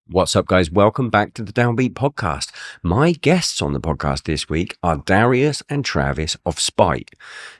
What's up, guys? Welcome back to the Downbeat podcast. My guests on the podcast this week are Darius and Travis of Spite.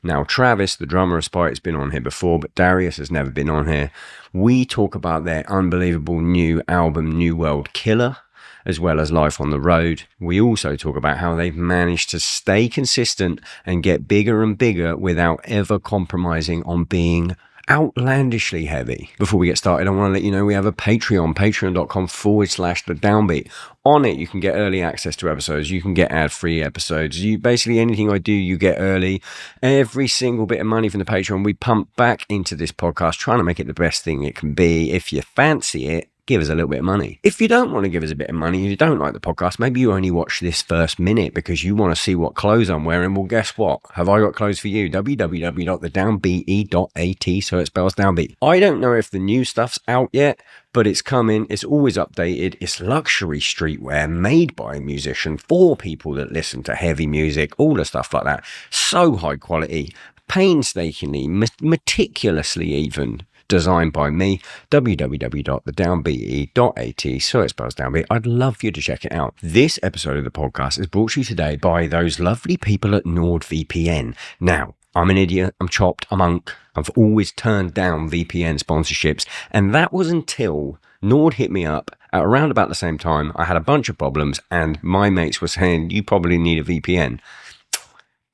Now, Travis, the drummer of Spite, has been on here before, but Darius has never been on here. We talk about their unbelievable new album, New World Killer, as well as life on the road. We also talk about how they've managed to stay consistent and get bigger and bigger without ever compromising on being outlandishly heavy. Before we get started, I want to let you know we have a Patreon, patreon.com/the Downbeat. On it, you can get early access to episodes. You can get ad-free episodes. Basically anything I do, you get early. Every single bit of money from the Patreon, we pump back into this podcast, trying to make it the best thing it can be. If you fancy it, give us a little bit of money. If you don't want to give us a bit of money, you don't like the podcast, maybe you only watch this first minute because you want to see what clothes I'm wearing. Well, guess what? Have I got clothes for you? www.thedownbeat.at, so it spells Downbeat. I don't know if the new stuff's out yet, but it's coming. It's always updated. It's luxury streetwear made by a musician for people that listen to heavy music, all the stuff like that. So high quality, painstakingly, meticulously even, designed by me. www.thedownbeat.at, so it spells Downbeat. I'd love you to check it out. This episode of the podcast is brought to you today by those lovely people at NordVPN. Now, I'm an idiot, I'm chopped, I'm unk. I've always turned down VPN sponsorships, and that was until Nord hit me up at around about the same time. I had a bunch of problems, and my mates were saying, you probably need a VPN.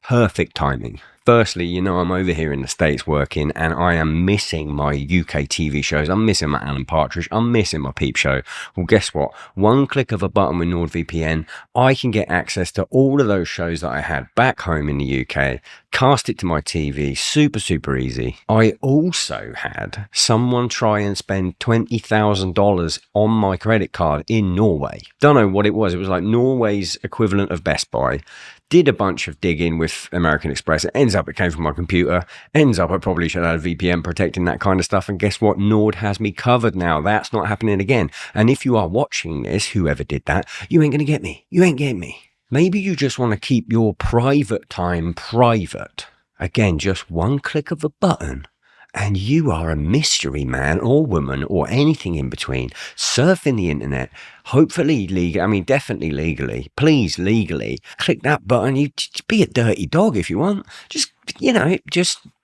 Perfect timing. Firstly, you know, I'm over here in the States working and I am missing my UK TV shows. I'm missing my Alan Partridge. I'm missing my Peep Show. Well, guess what? One click of a button with NordVPN, I can get access to all of those shows that I had back home in the UK, cast it to my TV, super easy. I also had someone try and spend $20,000 on my credit card in Norway. Don't know what it was. It was like Norway's equivalent of Best Buy. Did a bunch of digging with American Express. It ends up it came from my computer. Ends up I probably should have had a VPN protecting that kind of stuff. And guess what? Nord has me covered now. That's not happening again. And if you are watching this, whoever did that, you ain't going to get me. You ain't getting me. Maybe you just want to keep your private time private. Again, just one click of a button. And you are a mystery man or woman or anything in between, surfing the internet, hopefully definitely legally, please legally, click that button. You just be a dirty dog if you want. Just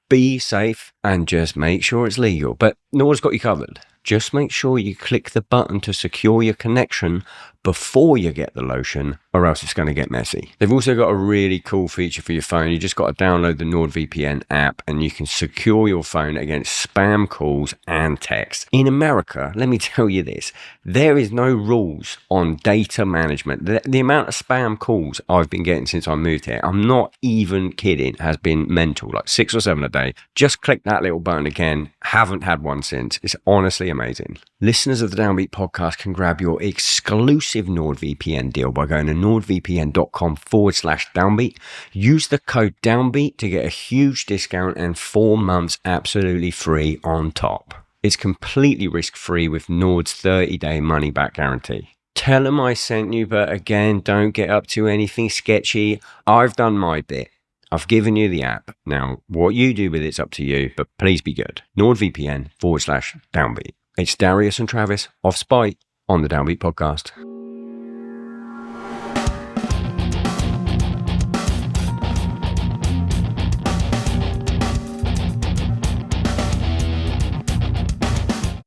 be safe and just make sure it's legal. But Nord's got you covered. Just make sure you click the button to secure your connection before you get the lotion, or else it's going to get messy. They've also got a really cool feature for your phone. You just got to download the NordVPN app and you can secure your phone against spam calls and texts. In America, let me tell you this, there is no rules on data management. The amount of spam calls I've been getting since I moved here, I'm not even kidding, has been mental, like 6 or 7 a day. Just click that little button again. Haven't had one since. It's honestly amazing. Listeners of the Downbeat podcast can grab your exclusive NordVPN deal by going to nordvpn.com/downbeat. Use the code downbeat to get a huge discount and 4 months absolutely free on top. It's completely risk-free with Nord's 30-day money-back guarantee. Tell them I sent you, but again, don't get up to anything sketchy. I've done my bit. I've given you the app. Now, what you do with it's up to you, but please be good. NordVPN/downbeat. It's Darius and Travis of Spite on the Downbeat podcast.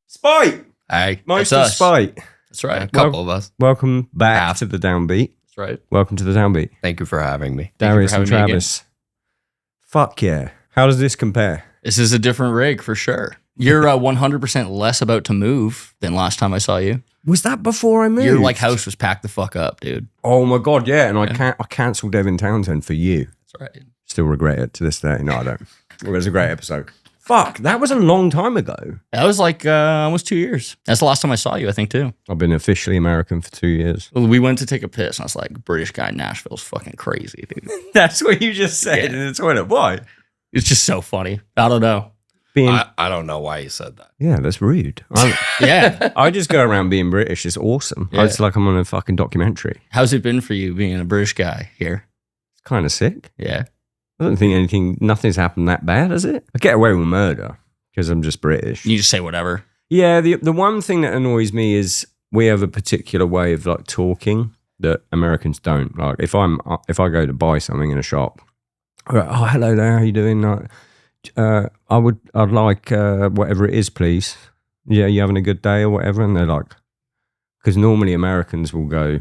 Spite! Hey, Most of Spite. That's right. A couple of us. Welcome back to the Downbeat. That's right. Welcome to the Downbeat. Thank you for having me. Darius and Travis. Fuck yeah. How does this compare? This is a different rig for sure. You're 100% less about to move than last time I saw you. Was that before I moved? Your house was packed the fuck up, dude. Oh my God, yeah. And I cancelled Devin Townsend for you. That's right. Still regret it to this day. No, I don't. It was a great episode. Fuck, that was a long time ago. That was almost 2 years. That's the last time I saw you, I think, too. I've been officially American for 2 years. Well, we went to take a piss, and I was like, British guy in Nashville's fucking crazy, dude. That's what you just said in the toilet. Why? It's just so funny. I don't know. I don't know why you said that. Yeah, that's rude. Yeah. I just go around being British. It's awesome. Yeah. It's like I'm on a fucking documentary. How's it been for you being a British guy here? It's kind of sick. Yeah. I don't think nothing's happened that bad, has it? I get away with murder because I'm just British. You just say whatever. Yeah, the one thing that annoys me is we have a particular way of like talking that Americans don't. Like if I go to buy something in a shop, I'm like, oh, hello there, how you doing? I'd like whatever it is, please. Yeah, you having a good day or whatever? And they're like, because normally Americans will go,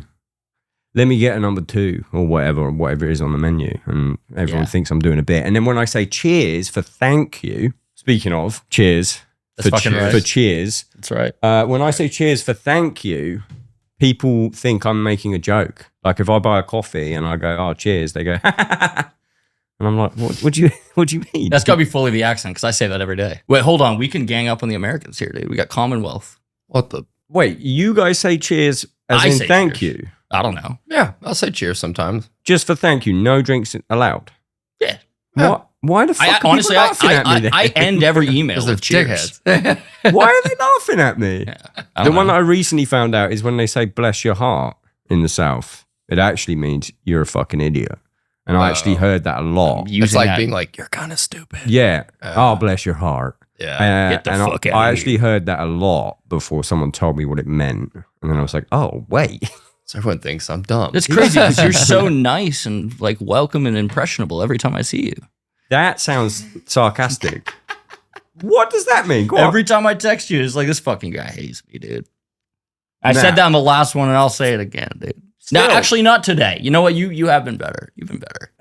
let me get a number 2 or whatever it is on the menu. And everyone thinks I'm doing a bit. And then when I say cheers for thank you, speaking of cheers, for cheers. That's right. When I say cheers for thank you, people think I'm making a joke. Like if I buy a coffee and I go, oh, cheers, they go, and I'm like, what do you mean? That's got to be fully the accent because I say that every day. Wait, hold on. We can gang up on the Americans here, dude. We got Commonwealth. What the? Wait, you guys say cheers as in thank you? I don't know. Yeah, I'll say cheers sometimes. Just for thank you, no drinks allowed? Yeah. What? Why the fuck are people laughing at me then? I end every email with cheers. Why are they laughing at me? Yeah, the one that I recently found out is when they say bless your heart in the South, it actually means you're a fucking idiot. And I actually heard that a lot. It's like being like, you're kind of stupid. Yeah. Oh, bless your heart. Yeah. Get the fuck out of I here. actually heard that a lot before someone told me what it meant. And then I was like, oh, wait. So everyone thinks I'm dumb. It's crazy because you're so nice and like welcome and impressionable every time I see you. That sounds sarcastic. What does that mean? Go on. Every time I text you, it's like, this fucking guy hates me, dude. I said that on the last one and I'll say it again, dude. No, actually not today. You know what? You have been better. You've been better.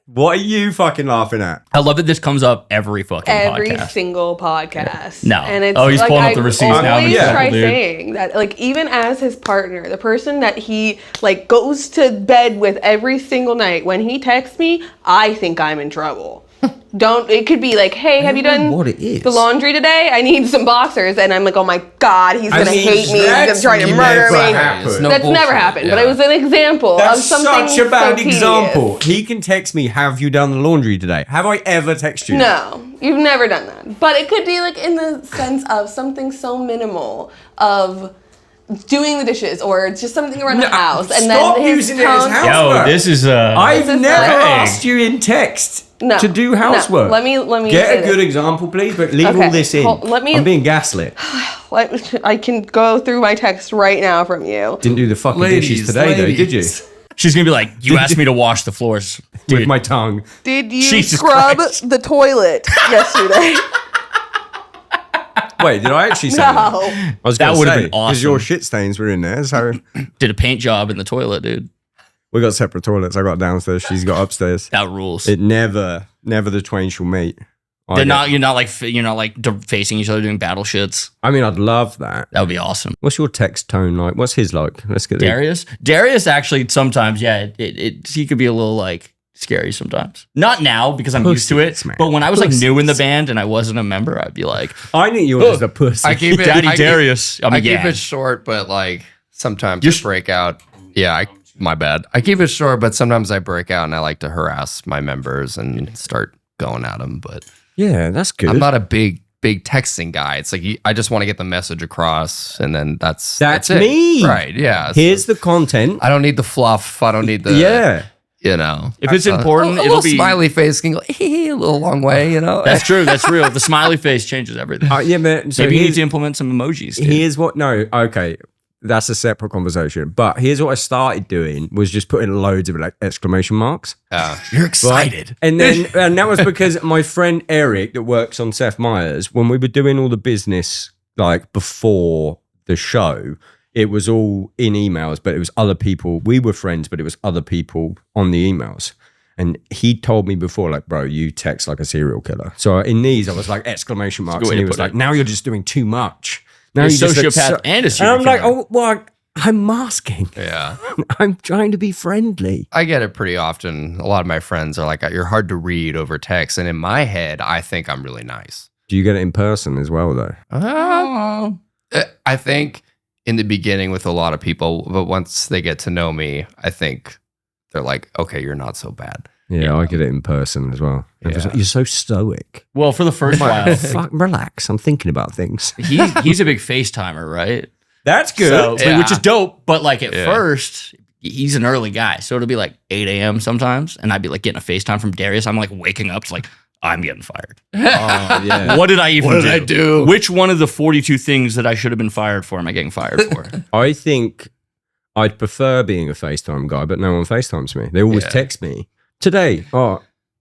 What are you fucking laughing at? I love that this comes up every fucking every podcast. single podcast. No. And it's He's like, pulling up the receipts now. I always Yeah. try Dude. saying that, like, even as his partner, the person that he like goes to bed with every single night, when he texts me, I think I'm in trouble. It could be like, hey, have you done what it is. the laundry today? I need some boxers. And I'm like, oh my God, he's going to hate me. He's going to try to murder me. Happened. No That's bullshit. never happened. Yeah. But it was an example That's of something such a bad so tedious. example. He can text me, have you done the laundry today? Have I ever texted you? No, you've never done that. But it could be like in the sense of something so minimal of doing the dishes or just something around the house. And stop then his using it as tone- housework. Yo, this is I've This is never like- asked you in text to do housework. Let me Get say a good this. example, please, but leave Okay, all this in. I'm being gaslit. I can go through my text right now from you. Didn't do the fucking dishes today, though, did you? she's gonna be like, you asked me to wash the floors. With my tongue. Did you Jesus scrub Christ. the toilet yesterday? Wait, did I actually say that? No. I was That gonna would've say, been because your awesome. shit stains were in there, so Did a paint job in the toilet, dude. we got separate toilets. I got downstairs, she's got upstairs. That rules. It never the twain shall meet. You're not like facing each other doing battle shits. I mean, I'd love that. That would be awesome. What's your text tone like? What's his like? Let's get Darius actually sometimes, he could be a little like scary sometimes. Not now because I'm used to it. Pussies, man. But when I was like Pussies. new in the band and I wasn't a member, I'd be like, I think you were just a pussy. I keep it. Daddy I keep- Darius. I keep it short, but like sometimes You're I break out. Yeah, my bad. I keep it short, but sometimes I break out and I like to harass my members and start going at them. But Yeah, that's good. I'm not a big texting guy. It's like I just want to get the message across, and then that's That's it. me. Right? Yeah. Here's the content. I don't need the fluff. I don't need the Yeah. You know, If it's a important, it'll little be smiley face can go a little long way. You know, That's true. That's real. The smiley face changes everything. Yeah, but so Maybe you need here's, to implement some emojis. Dude. here's what. No, okay, that's a separate conversation. But here's what I started doing was just putting loads of like exclamation marks. you're Right? excited. And then and that was because my friend Eric that works on Seth Meyers, when we were doing all the business like before the show, it was all in emails, but it was other people. We were friends, but it was other people on the emails. And he told me before, like, bro, you text like a serial killer. So in these, I was like exclamation marks, way and to he was put like, it. now you're just doing too much. Now You're a just look sociopath and a and serial I'm like, killer. oh, well, I'm masking. Yeah. I'm trying to be friendly. I get it pretty often. A lot of my friends are like, you're hard to read over text. And in my head, I think I'm really nice. Do you get it in person as well, though? I think in the beginning with a lot of people, but once they get to know me, I think they're like, okay, you're not so bad. Yeah, I get it in person as well. Yeah. You're so stoic. Well, for the first while, Fuck, relax. I'm thinking about things. he's a big FaceTimer, right? That's good. So, Yeah. which is dope. But like at Yeah. first, he's an early guy, so it'll be like 8 a.m. sometimes, and I'd be like getting a FaceTime from Darius. I'm like waking up, it's like, I'm getting fired. Oh, yeah. What did I even What did I do? Which one of the 42 things that I should have been fired for am I getting fired for? I think I'd prefer being a FaceTime guy, but no one FaceTimes me. They always text me. Today,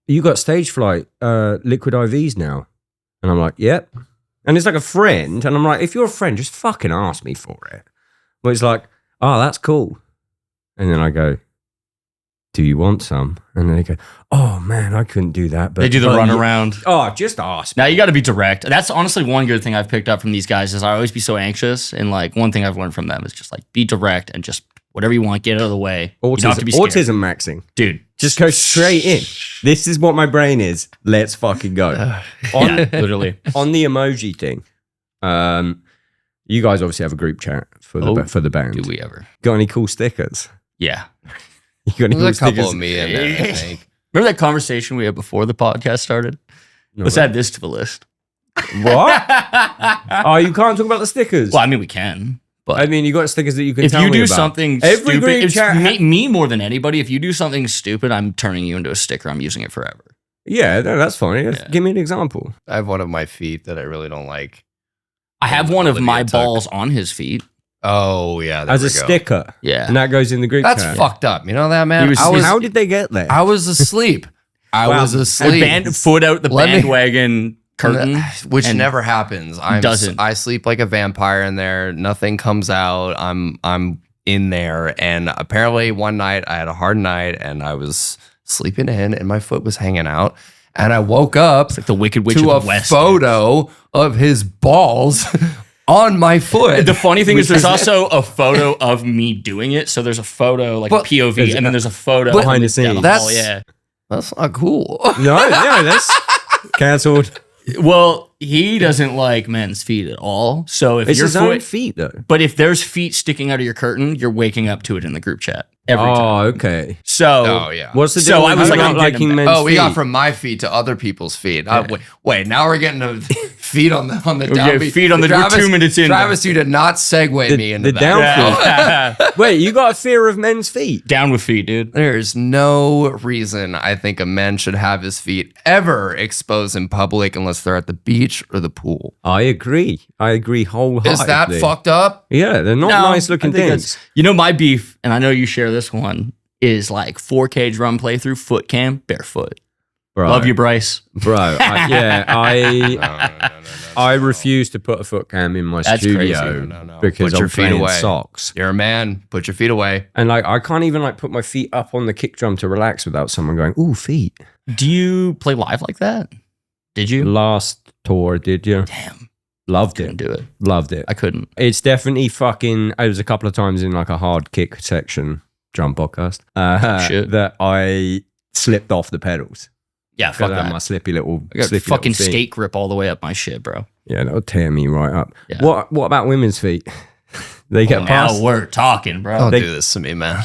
you got stage fright, liquid IVs now. And I'm like, yep. And it's like a friend. And I'm like, if you're a friend, just fucking ask me for it. But it's like, oh, that's cool. And then I go, do you want some? And then they go, oh man, I couldn't do that. But They do the runaround. Oh, just ask me. Now you got to be direct. That's honestly one good thing I've picked up from these guys is I always be so anxious. And like one thing I've learned from them is just like be direct and just whatever you want, get out of the way. You don't have to be scared. Autism maxing. Dude. Just go straight in. This is what my brain is. Let's fucking go. Yeah, literally. On the emoji thing, you guys obviously have a group chat for the band. Do we ever? Got any cool stickers? Yeah. You got any cool There's a couple stickers? of me in there, I think. Remember that conversation we had before the podcast started? No, Let's add this to the list. What? Oh, you can't talk about the stickers. Well, I mean, we can. But I mean, you got stickers that you can if tell you me do about. something Every stupid, group it's chat me more than anybody. If you do something stupid, I'm turning you into a sticker. I'm using it forever. Yeah, no, that's fine. Yeah. Give me an example. I have one of my feet that I really don't like. I have one of Olivia my took. balls on his feet. Oh, yeah. There As we a go. sticker. Yeah. And that goes in the group That's chat. fucked up. You know that, man? He was- How did they get there? I was asleep. I Wow. was A asleep. foot out the Let me- bandwagon curtain. Which and never happens. doesn't. I sleep like a vampire in there. Nothing comes out. I'm in there. And apparently one night I had a hard night and I was sleeping in and my foot was hanging out. And I woke up It's like the Wicked Witch to of a the West. photo of his balls on my foot. The funny thing is, there's also a photo of me doing it. So there's a photo, like But- a POV, and then there's a photo But- Behind the down scenes. hall, That's- yeah. That's not cool. No, that's cancelled. Well, he doesn't like men's feet at all. So if It's your his own foot, feet, though. but if there's feet sticking out of your curtain, you're waking up to it in the group chat every time. Oh, okay. So Oh, yeah. What's the So deal I with was you like, not I'm getting liking them men's Oh, we got feet? from my feet to other people's feet. Wait, now we're getting to feet on the Okay, downbeat. feet on the- we're 2 minutes in. Travis, you did not segue me into the that. down feet. Wait, you got a fear of men's feet? down with feet, dude. There's no reason I think a man should have his feet ever exposed in public unless they're at the beach or the pool. I agree. I agree wholeheartedly. Is that fucked up? Yeah, they're not No, nice looking I think things. that's- You know, my beef, and I know you share this one, is like 4K drum playthrough, foot cam, barefoot. Bro, Love you, Bryce. bro. I No. refuse to put a foot cam in my That's studio crazy. No. because Put your I'm feet playing away. socks. You're a man. Put your feet away. And like, I can't even like put my feet up on the kick drum to relax without someone going, "Ooh, feet." Do you play live like that? Did you? Last tour, did you? Damn, Loved couldn't it. do it. Loved it. I couldn't. It's definitely fucking. I was a couple of times in like a hard kick section drum podcast Shit. that I slipped off the pedals. Yeah, fuck Got that. my slippy little, I got slippy fucking little feet. skate grip all the way up my shit, bro. Yeah, that'll tear me right up. Yeah. What about women's feet? They get Now past. we're talking, bro. Don't They- do this to me, man.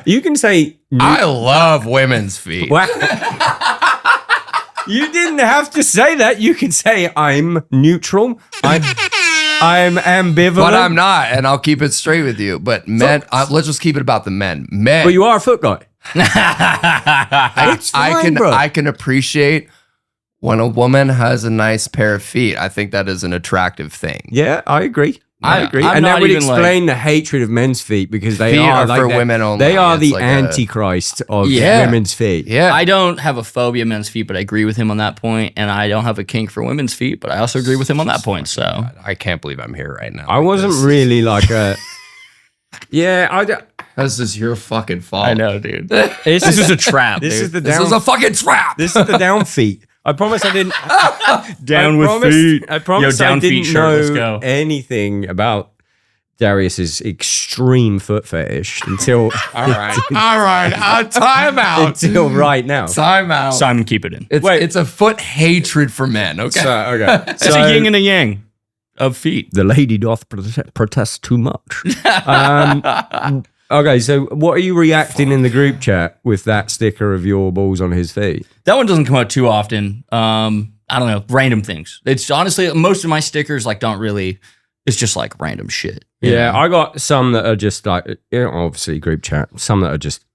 You can say. I love women's feet. Well, you didn't have to say that. You can say I'm neutral. I'm ambivalent. But I'm not, and I'll keep it straight with you. But men, let's just keep it about the men. Men, But you are a foot guy. It's fine, bro. I can appreciate when a woman has a nice pair of feet. I think that is an attractive thing. Yeah, I agree. I Yeah, agree. I'm And that not would even, like- explain the hatred of men's feet because they Feet are are like for the- women only. They are It's the like a- antichrist of Yeah. women's feet. Yeah, I don't have a phobia of men's feet, but I agree with him on that point. And I don't have a kink for women's feet, but I also agree with him on that point. So I can't believe I'm here right now. I wasn't This- really like a. Yeah, I don't. This is your fucking fault. I know, dude. This This is a trap. This dude. is the This down. is a fucking trap. This is the down feet. I promise I didn't. down I with promised- feet. I promise Yo, I down didn't feet shirt. Let's know go. anything about Darius's extreme foot fetish until All right. Time out. until right now. Time out. Simon, keep it in. It's a foot hatred for men. Okay. Okay. It's a yin and a yang of feet. The lady doth protest too much. Okay, so what are you reacting in the group chat with that sticker of your balls on his feet? That one doesn't come out too often. I don't know, random things. It's honestly most of my stickers like don't really. It's just like random shit. you Yeah, know? I got some that are just like, obviously group chat. Some that are just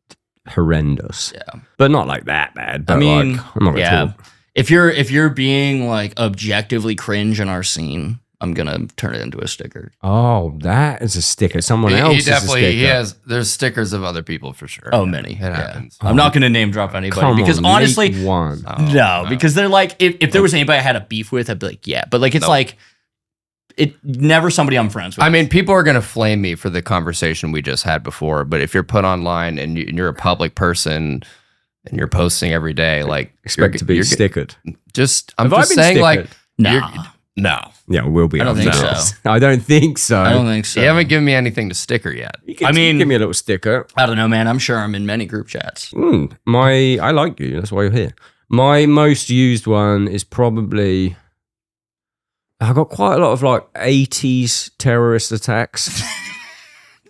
horrendous. Yeah. But not like that bad. But I mean, like, I'm not gonna talk. If you're being like objectively cringe in our scene, I'm gonna turn it into a sticker. Oh, that is a sticker. Someone else He is a definitely sticker. he has. There's stickers of other people for sure. Oh, many. It happens. I'm not gonna name drop anybody Come because on, honestly, make one. no, because they're like if there was anybody I had a beef with, I'd be like, yeah, but like it's like it never somebody I'm friends with. I mean, people are going to flame me for the conversation we just had before, but if you're put online and you're a public person and you're posting every day, like Expect to be stickered. I'm Have just I been saying, like, stickered? no, Yeah, we'll be. I don't on think that. so. I don't think so. I don't think so. you haven't given me anything to sticker yet. You can, I mean- give me a little sticker. I don't know, man. I'm sure I'm in many group chats. I like you. That's why you're here. My most used one is probably. I got quite a lot of like 80s terrorist attacks.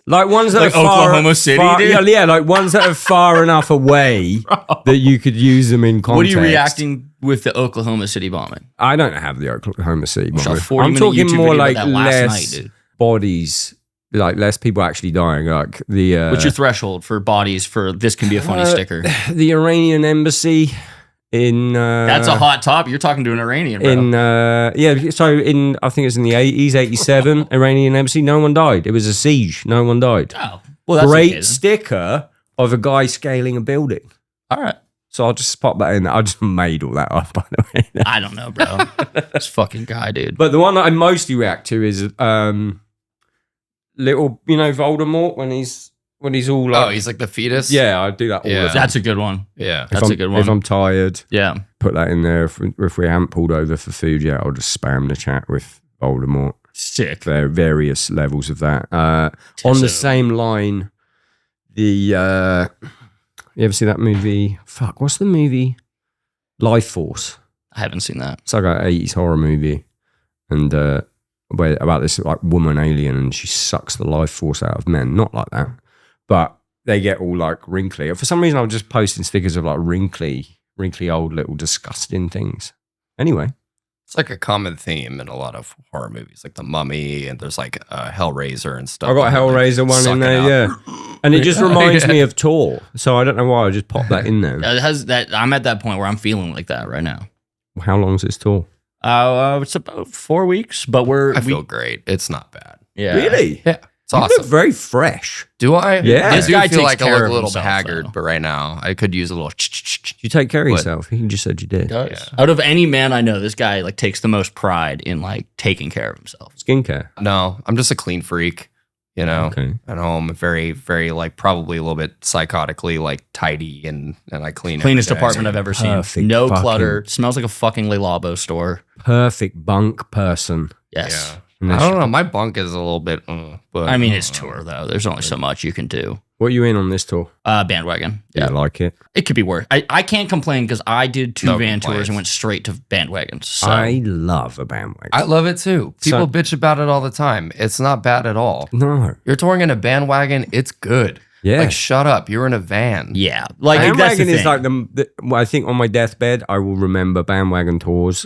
Like ones that Like are far, Oklahoma City, far, dude? yeah, like ones that are far enough away that you could use them in context. What are you reacting with the Oklahoma City bombing? I don't have the Oklahoma City Saw a bombing. 40 I'm minute talking YouTube more video like about that last less night, dude. bodies, like less people actually dying. Like the What's your threshold for bodies for this can be a funny sticker? the Iranian embassy in That's a hot top. You're talking to an Iranian, bro. I think it's in the 80s, 87 Iranian embassy. No one died. It was a siege. No one died. Oh, well, that's Great okay then. sticker of a guy scaling a building. All right. So I'll just pop that in there. I just made all that up, by the way. I don't know, bro. This fucking guy, dude. But the one that I mostly react to is little, Voldemort when he's all like, Oh, he's like the fetus. yeah, I do that all Yeah. the time. That's a good one. yeah. That's a good one. If I'm tired, Yeah. put that in there. If we haven't pulled over for food yet, I'll just spam the chat with Voldemort. Sick. There are various levels of that. On the same line, you ever see that movie? Fuck, what's the movie? Life Force. I haven't seen that. It's like an 80s horror movie, and about this like woman alien, and she sucks the life force out of men. Not like that, but they get all like wrinkly. For some reason, I was just posting stickers of like wrinkly old little disgusting things. Anyway, It's like a common theme in a lot of horror movies, like The Mummy, and there's like Hellraiser and stuff. I got a Hellraiser one in Suck it there, out. yeah, and it just reminds me of Tor. So I don't know why I just popped that in there. It has that. I'm at that point where I'm feeling like that right now. How long is this Tor? It's about 4 weeks, but I feel great. It's not bad. yeah. Really? Yeah, it's You awesome. look very fresh. Do I? Yeah. I This do guy feel takes like I care look a of little himself, haggard, though. but right now I could use a little. You take care of What? yourself. You just said you did. Does. Yeah. Out of any man I know, this guy like takes the most pride in like taking care of himself. Skincare. No, I'm just a clean freak. You know, Okay. at home, very, very like probably a little bit psychotically like tidy and I clean. Cleanest every day. apartment I've ever seen. Perfect No fucking- clutter. Smells like a fucking Le Labo store. Perfect bunk person. Yes. Yeah. Unless I don't know. My bunk is a little bit. But I mean, it's tour though. There's only so much you can do. What are you in on this tour? Bandwagon. Yeah, like it. It could be worse. I can't complain because I did two No van tours complaints. and went straight to bandwagons. So I love a bandwagon. I love it too. People So- bitch about it all the time. It's not bad at all. No. You're touring in a bandwagon. It's good. Yeah. Like, shut up. You're in a van. yeah, like that's the bandwagon is thing. like well, I think on my deathbed, I will remember bandwagon tours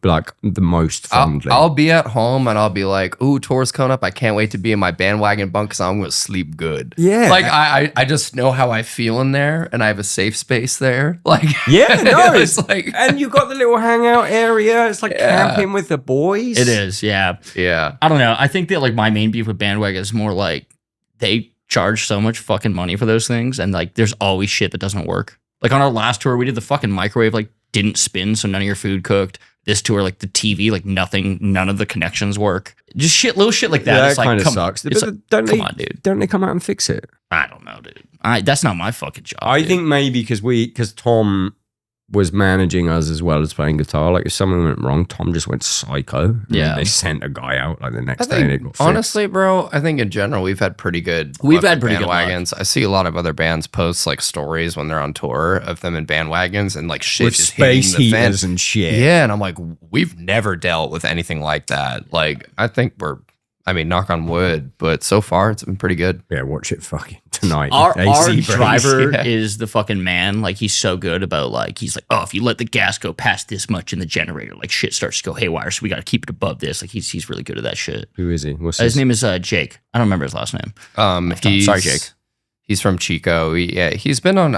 like the most fondly. I'll be at home and I'll be like, ooh, tour's coming up. I can't wait to be in my bandwagon bunk because I'm going to sleep good. Yeah. Like, I just know how I feel in there and I have a safe space there. Like, Yeah, no, it's like, and you've got the little hangout area. It's like Yeah. camping with the boys. It is. Yeah. yeah. I don't know. I think that like my main beef with bandwagon is more like they charge so much fucking money for those things, and like there's always shit that doesn't work. Like on our last tour, we did the fucking microwave like didn't spin, so none of your food cooked. This tour, like the TV, like none of the connections work. Just little shit like that. Yeah, It's that like, kind of come- sucks. it's But like, don't come they? on, dude. Don't they come out and fix it? I don't know, dude. That's not my fucking job. I dude. think maybe because Tom was managing us as well as playing guitar. Like if something went wrong, Tom just went psycho. And Yeah. they sent a guy out like the I next day. And it think, got fixed. honestly, bro, I think in general, we've had pretty good We've luck had with pretty good luck. bandwagons. I see a lot of other bands post like stories when they're on tour of them in bandwagons and like shit with just space hitting the fan. heaters and shit. Yeah, and I'm like, we've never dealt with anything like that. Like, I think knock on wood, but so far it's been pretty good. Yeah, watch it fucking tonight. Our AC breaks. driver Yeah. is the fucking man. Like he's so good about like he's like, oh, if you let the gas go past this much in the generator, like shit starts to go haywire. So we got to keep it above this. Like he's really good at that shit. Who is he? What's His name is Jake. I don't remember his last name. Sorry, Jake. He's from Chico. He's been on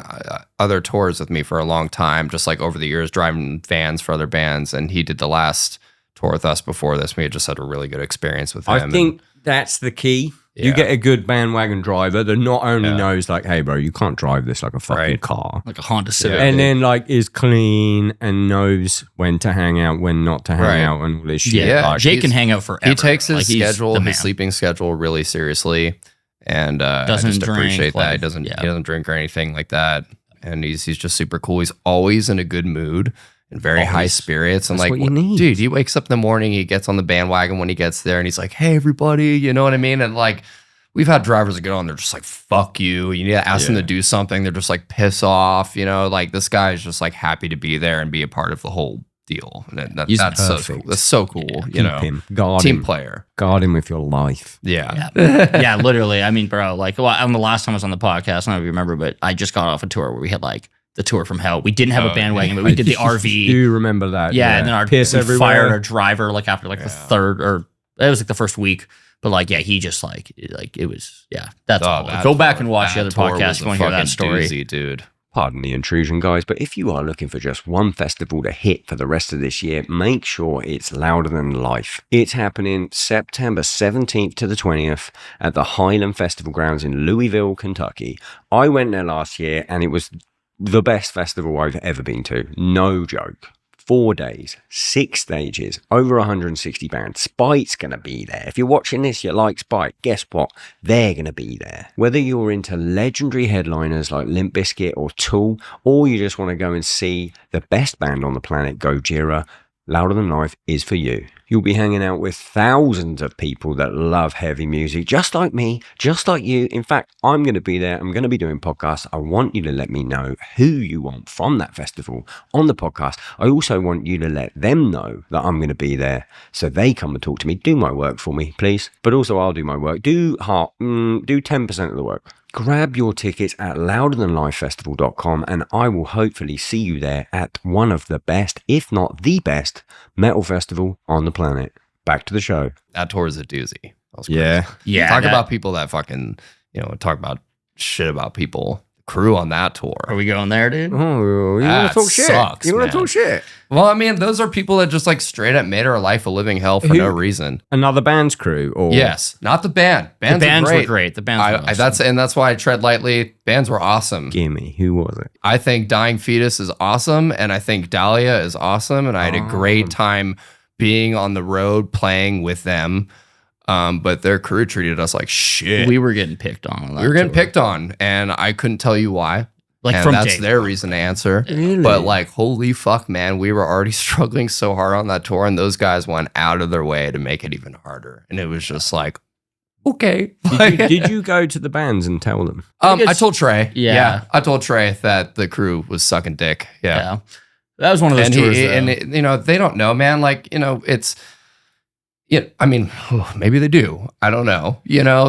other tours with me for a long time, just like over the years, driving vans for other bands. And he did the last tour with us before this. We had just had a really good experience with him. I think that's the key. You get a good bandwagon driver that not only knows like, hey, bro, you can't drive this like a fucking car. Like a Honda Civic. And then like is clean and knows when to hang out, when not to hang out and all this shit. Yeah, Like, Jake can hang out forever. He takes his Like, he's schedule, the his man. sleeping schedule really seriously. And I Doesn't just drink, appreciate that. like, He doesn't drink or anything like that. And he's just super cool. He's always in a good mood and very high spirits. And That's like, what you need. dude, he wakes up in the morning, he gets on the bandwagon when he gets there, and he's like, hey, everybody, you know what I mean? And like, we've had drivers that get on, they're just like, fuck you. You need to ask them to do something. They're just like, piss off. You know, like this guy is just like happy to be there and be a part of the whole deal. And that's so cool. That's so cool. You know, him. Guard team him. player. Guard him with your life. Yeah. Yeah, literally. I mean, bro, like, on the last time I was on the podcast, I don't know if you remember, but I just got off a tour where we had like the tour from hell. We didn't have a bandwagon, but we did the RV. Do you remember that? Yeah, and then piss we everywhere. fired our driver like after like the third, or it was like the first week. But like, yeah, he just like it was, that's all. Go back and watch the other podcast if you want to hear that story. Doozy, dude. Pardon the intrusion, guys, but if you are looking for just one festival to hit for the rest of this year, make sure it's Louder Than Life. It's happening September 17th to the 20th at the Highland Festival Grounds in Louisville, Kentucky. I went there last year and it was the best festival I've ever been to. No joke. 4 days, 6 stages, over 160 bands. Spite's going to be there. If you're watching this, you like Spite, guess what? They're going to be there. Whether you're into legendary headliners like Limp Bizkit or Tool, or you just want to go and see the best band on the planet, Gojira, Louder Than Life is for you. You'll be hanging out with thousands of people that love heavy music, just like me, just like you. In fact, I'm going to be there. I'm going to be doing podcasts. I want you to let me know who you want from that festival on the podcast. I also want you to let them know that I'm going to be there so they come and talk to me. Do my work for me, please. But also I'll do my work. Do 10% of the work. Grab your tickets at louderthanlifefestival.com and I will hopefully see you there at one of the best, if not the best, metal festival on the planet. Back to the show. That tour is a doozy. That was Yeah. crazy. Yeah, Talk that- about people that fucking, talk about shit about people. Crew on that tour. Are we going there, dude? Oh, you want That to talk shit? sucks, You want man. to talk shit? Well, I mean, those are people that just like straight up made our life a living hell for Who- no reason. Another band's crew? Or Yes, not the band. The Bands, bands are were great. great. The bands were awesome. That's why I tread lightly. Bands were awesome. Gimme. Who was it? I think Dying Fetus is awesome, and I think Dahlia is awesome, and I had a great time being on the road playing with them. But their crew treated us like shit. We were getting picked on. We were getting picked on, and I couldn't tell you why. Like And from that's day their one. reason to answer. Really? But like, holy fuck, man, we were already struggling so hard on that tour, and those guys went out of their way to make it even harder. And it was just like, okay. Did you go to the bands and tell them? I told Trey. Yeah. I told Trey that the crew was sucking dick. Yeah. Yeah. That was one of those And, tours. they don't know, man. Like, it's. Yeah, I mean, maybe they do. I don't know.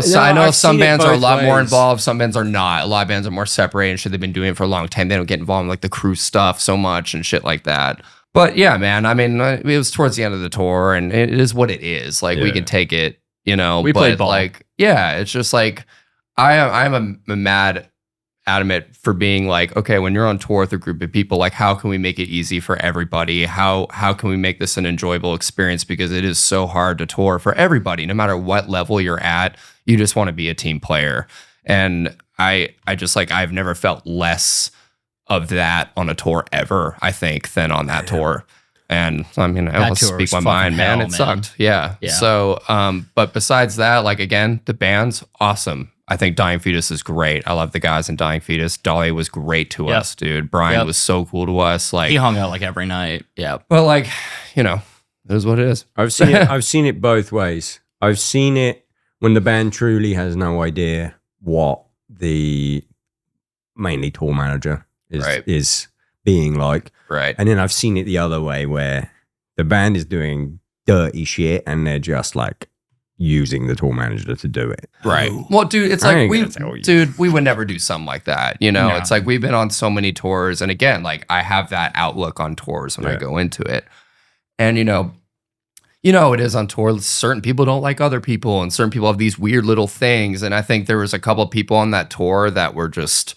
So I know I've some seen it bands are a both lot more ways. involved. Some bands are not. A lot of bands are more separated. Shit, they've been doing it for a long time. They don't get involved in like the crew stuff so much and shit like that. But yeah, man. I mean, it was towards the end of the tour, and it is what it is. Like we Yeah. can take it. We played but ball. like, yeah, it's just like I'm a mad adamant for being like, okay, when you're on tour with a group of people, like how can we make it easy for everybody? How can we make this an enjoyable experience? Because it is so hard to tour for everybody, no matter what level you're at. You just want to be a team player. And I just like, I've never felt less of that on a tour ever, I think, than on that tour. And I mean, I'll tour speak was my fucking mind, man. hell, It sucked. Yeah. Yeah. So, but besides that, like again, the band's awesome. I think Dying Fetus is great. I love the guys in Dying Fetus. Dahlia was great to Yep. us, dude. Brian Yep. was so cool to us. Like, he hung out like every night. Yeah. well, like, it is what it is. I've seen it. I've seen it both ways. I've seen it when the band truly has no idea what the mainly tour manager is being like, Right. and then I've seen it the other way where the band is doing dirty shit and they're just like using the tour manager to do it. Right. Well, dude, it's I like ain't gonna tell you. we would never do something like that. No. It's like we've been on so many tours. And again, like I have that outlook on tours when I Yeah. go into it. And, you know, it is on tour. Certain people don't like other people, and certain people have these weird little things. And I think there was a couple of people on that tour that were just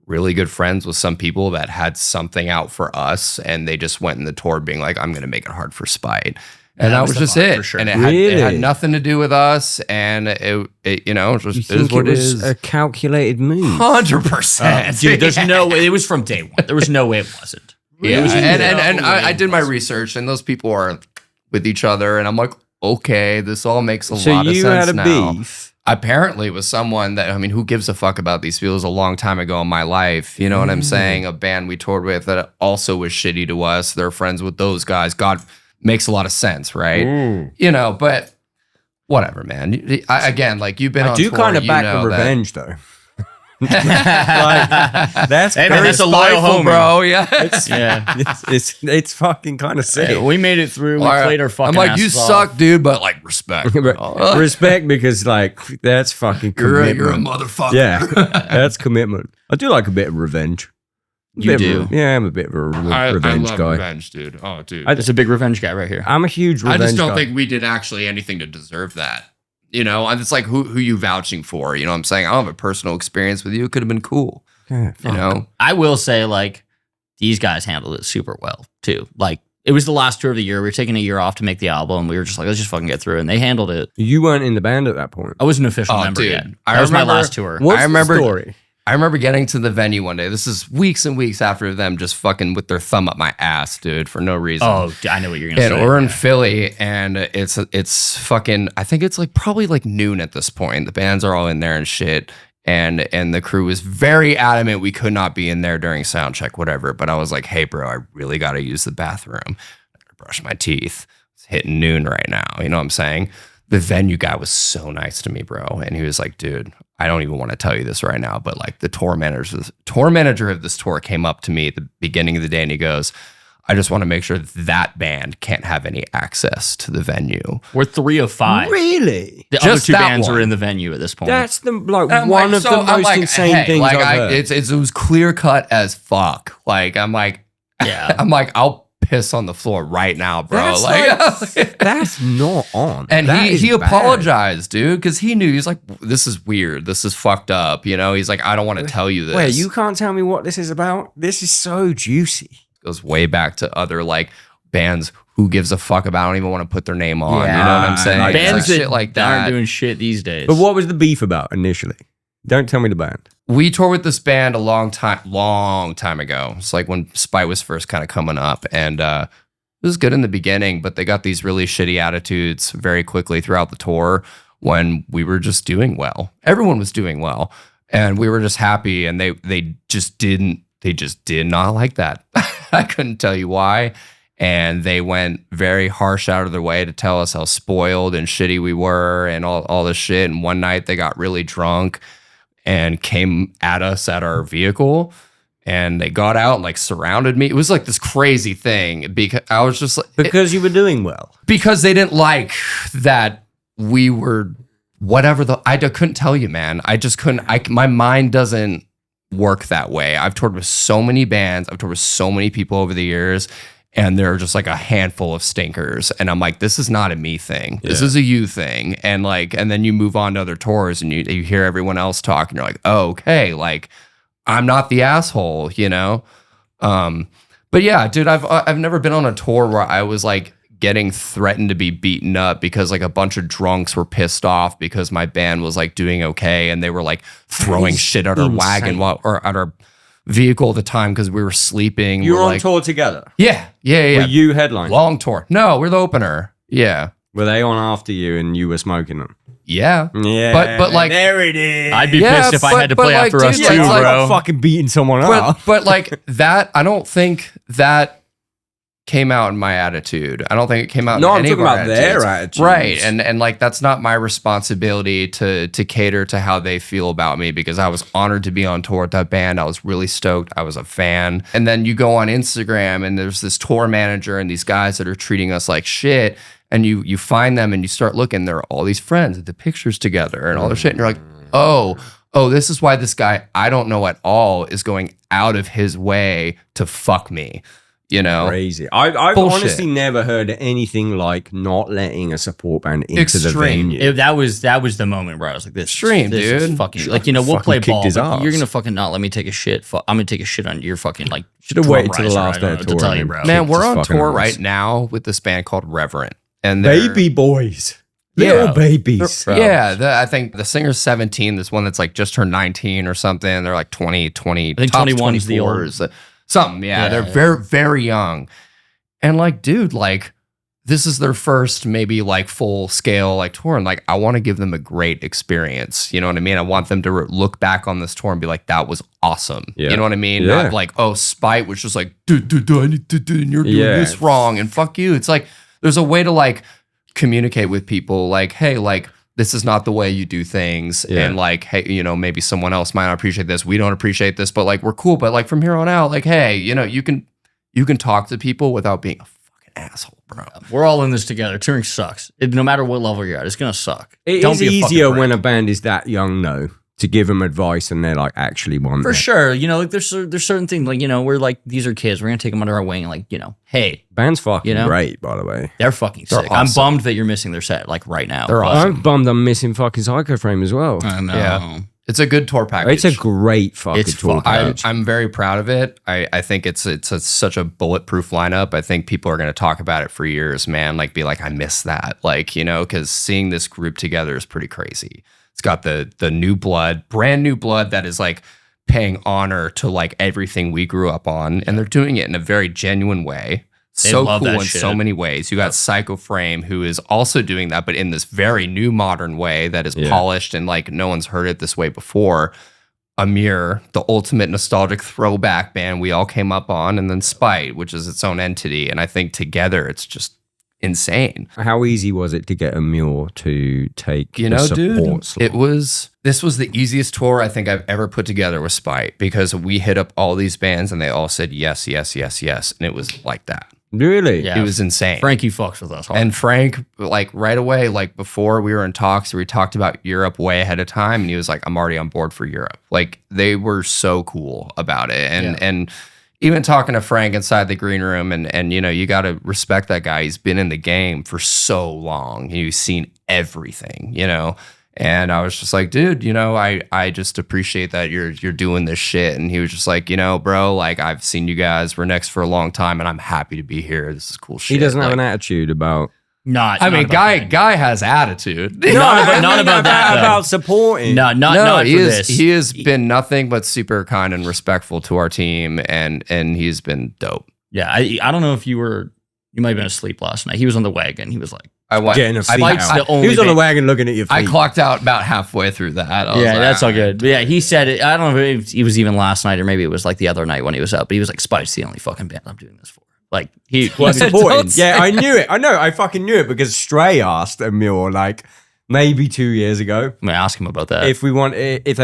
really good friends with some people that had something out for us, and they just went in the tour being like, I'm going to make it hard for Spite. And that was just it. For sure. And Really? it had nothing to do with us. And it you know, it just is what it is. A calculated move. 100%. Dude, there's no way. It was from day one. There was no way it wasn't. Yeah, It was and no I way did it my wasn't. research, and those people are with each other, and I'm like, okay, this all makes a So lot of you sense had a now. beef. Apparently, with someone that, I mean, who gives a fuck about these people? It was a long time ago in my life. You know what I'm saying? A band we toured with that also was shitty to us. They're friends with those guys. God, makes a lot of sense, right? You know, but whatever, man. Again, like you've been I on do tour, kind of you back know the that- revenge, though. That's Hey, man, very that's a loyal Spiteful, homie. bro. Yeah. Yeah. it's fucking kind of sick. Hey, we made it through. We All right. played our fucking I'm like, you asses off. suck, dude, but like respect. bro. Respect, because like that's fucking You're commitment. a motherfucker. Yeah, that's commitment. I do like a bit of revenge. You do? Yeah, I'm a bit of a revenge guy. revenge, dude. Oh, dude. It's a big revenge guy right here. I'm a huge I revenge just don't guy. think we did actually anything to deserve that. You know, and it's like who you vouching for? You know what I'm saying? I don't have a personal experience with you. It could have been cool. Yeah, You know? I will say, like, these guys handled it super well too. Like, it was the last tour of the year. We were taking a year off to make the album. We were just like, let's just fucking get through it. And they handled it. You weren't in the band at that point. I was an official Oh, member dude. yet. I That was my remember- last tour. What's I remember- the story? I remember getting to the venue one day. This is weeks and weeks after them just fucking with their thumb up my ass, dude, for no reason. Oh, I know what you're gonna And say. we're in Philly, and it's fucking. I think it's like probably like noon at this point. The bands are all in there and shit, and the crew was very adamant we could not be in there during sound check, whatever. But I was like, hey, bro, I really got to use the bathroom. I gotta brush my teeth. It's hitting noon right now. You know what I'm saying? The venue guy was so nice to me, bro, and he was like, dude, I don't even want to tell you this right now, but like the tour manager of this tour came up to me at the beginning of the day, and he goes, I just want to make sure that band can't have any access to the venue. We're 3 of 5. Really? The other Just 2 that bands one. are in the venue at this point. That's the like And I'm one like, of so the I'm most like, insane hey, things like, I've heard. it was clear cut as fuck. Like I'm like, yeah. I'm like, I'll piss on the floor right now, bro. That's like, That's not on. and That is he bad. apologized, dude, because he knew. He's like, this is weird. This is fucked up. You know, he's like, I don't want to tell you this. Wait, you can't tell me what this is about? This is so juicy. Goes way back to other like bands. Who gives a fuck about? I don't even want to put their name on. Yeah, you know what I'm saying? like Bands Like, that shit like aren't that. doing shit these days. But what was the beef about initially? Don't tell me the band. We toured with this band a long time ago. It's like when Spite was first kind of coming up, and it was good in the beginning, but they got these really shitty attitudes very quickly throughout the tour when we were just doing well. Everyone was doing well, and we were just happy, and they just did not like that. I couldn't tell you why. And they went very harsh out of their way to tell us how spoiled and shitty we were and all this shit. And one night they got really drunk and came at us at our vehicle, and they got out and like surrounded me. It was like this crazy thing because I was just like, Because you were doing well. because they didn't like that we were whatever I couldn't tell you, man. I just couldn't. My mind doesn't work that way. I've toured with so many bands. I've toured with so many people over the years, and there are just like a handful of stinkers. And I'm like, this is not a me thing. This is a you thing. And like, and then you move on to other tours, and you hear everyone else talk, and you're like, oh, okay, like I'm not the asshole, you know. But yeah, dude, I've never been on a tour where I was like getting threatened to be beaten up because like a bunch of drunks were pissed off because my band was like doing okay, and they were like throwing shit at our wagon or at our vehicle at the time because we were sleeping. You were We're on like, tour together. Yeah. Were you headline? Long tour. No, we're the opener. Yeah. Were they on after you and you were smoking them? Yeah. Yeah. But, like- there it is. I'd be Yeah, pissed if I but- had to but, play like, after us dude, too, it's like- bro. fucking beating someone But, up. but like that, I don't think that came out in my attitude. I don't think it came out No, in I'm any talking of our about their attitudes. Right. And like that's not my responsibility to cater to how they feel about me, because I was honored to be on tour with that band. I was really stoked. I was a fan. And then you go on Instagram and there's this tour manager and these guys that are treating us like shit. And you find them and you start looking, there are all these friends with the pictures together and all this shit. And you're like, oh, this is why this guy I don't know at all is going out of his way to fuck me. you know? Crazy. I've Bullshit. honestly never heard anything like not letting a support band into the Extreme. venue. That was the moment where I was like, "This Extreme, this is dude. fucking like we'll Fucking play kicked ball, his but ass. you're gonna fucking not let me take a shit. I'm gonna take a shit on your fucking like." Should have drum waited till the riser. last I day don't of know what to tour, tell you, man. bro. Man, Kicked we're his on fucking tour ass. right now with this band called Reverent. And they're- Baby boys. Yeah. Little babies. Yeah, I think the singer's 17. This one that's like just turned 19 or something. They're like 20. I think 21's the old. 24s, something. Yeah, Yeah, they're yeah. very, very young. And like, dude, like, this is their first maybe like full scale like tour. And like, I want to give them a great experience. You know what I mean? I want them to look back on this tour and be like, that was awesome. Yeah. You know what I mean? Yeah. Not like, oh, Spite was just like, dude, I need to do, and you're doing Yeah. this wrong and fuck you. It's like, there's a way to like communicate with people like, hey, like, this is not the way you do things. Yeah. And like, hey, you know, maybe someone else might not appreciate this. We don't appreciate this, but like, we're cool. But like from here on out, like, hey, you know, you can talk to people without being a fucking asshole, bro. We're all in this together. Touring sucks. No matter what level you're at, it's gonna suck. It Don't is be a fucking easier prick. when a band is that young, though, to give them advice and they're like actually want For it. sure, you know, like there's certain things like we're like these are kids. We're gonna take them under our wing and like hey, Band's fucking You know? great, by the way. they're fucking They're sick. I'm awesome. bummed that you're missing their set like right now. They're but- awesome. I'm bummed I'm missing fucking Psycho Frame as well. I know. Yeah. It's a good tour package. It's a great fucking It's tour fucking- package. I'm very proud of it. I think it's such a bulletproof lineup. I think people are going to talk about it for years, man. Like, be like, I miss that. Like, you know, because seeing this group together is pretty crazy. It's got the new blood, brand new blood that is like paying honor to like everything we grew up on, and they're doing it in a very genuine way. They So love cool that in shit. so many ways. You got Psycho Frame, who is also doing that, but in this very new modern way that is Yeah. polished and like no one's heard it this way before. Amir, the ultimate nostalgic throwback band we all came up on, and then Spite, which is its own entity. And I think together it's just insane. How easy was it to get a mule to take You the know, support dude, slot? this was the easiest tour I think I've ever put together with Spite, because we hit up all these bands and they all said yes, yes, yes, yes. And it was like that. Really? Yeah. It was insane. Frankie fucks with us. Hard. And Frank, like right away, like before we were in talks, we talked about Europe way ahead of time, and he was like, "I'm already on board for Europe." Like, they were so cool about it, and even talking to Frank inside the green room, and you know, you got to respect that guy. He's been in the game for so long. He's seen everything, you know. And I was just like, dude, you know, I just appreciate that you're doing this shit. And he was just like, you know, bro, like, I've seen you guys. We're next for a long time, and I'm happy to be here. This is cool shit. He doesn't have Like, an attitude about... I mean, guy has attitude. Not about that, though. About supporting. Not he for is, this. he has been nothing but super kind and respectful to our team, and he's been dope. Yeah, I don't know if you might have been asleep last night. He was on the wagon. He was like, I went. Getting a seat like out. the only He was on the band- wagon looking at your feet. I clocked out about halfway through that. I was yeah, like, that's all "Ah." good. But yeah, he said it. I don't know if it was even last night or maybe it was like the other night when he was up. But he was like, "Spite's the only fucking band I'm doing this for." Like he was Don't supporting. say Yeah, I knew it. I know. I fucking knew it because Stray asked Emil like maybe 2 years ago I'm gonna ask him about that. if they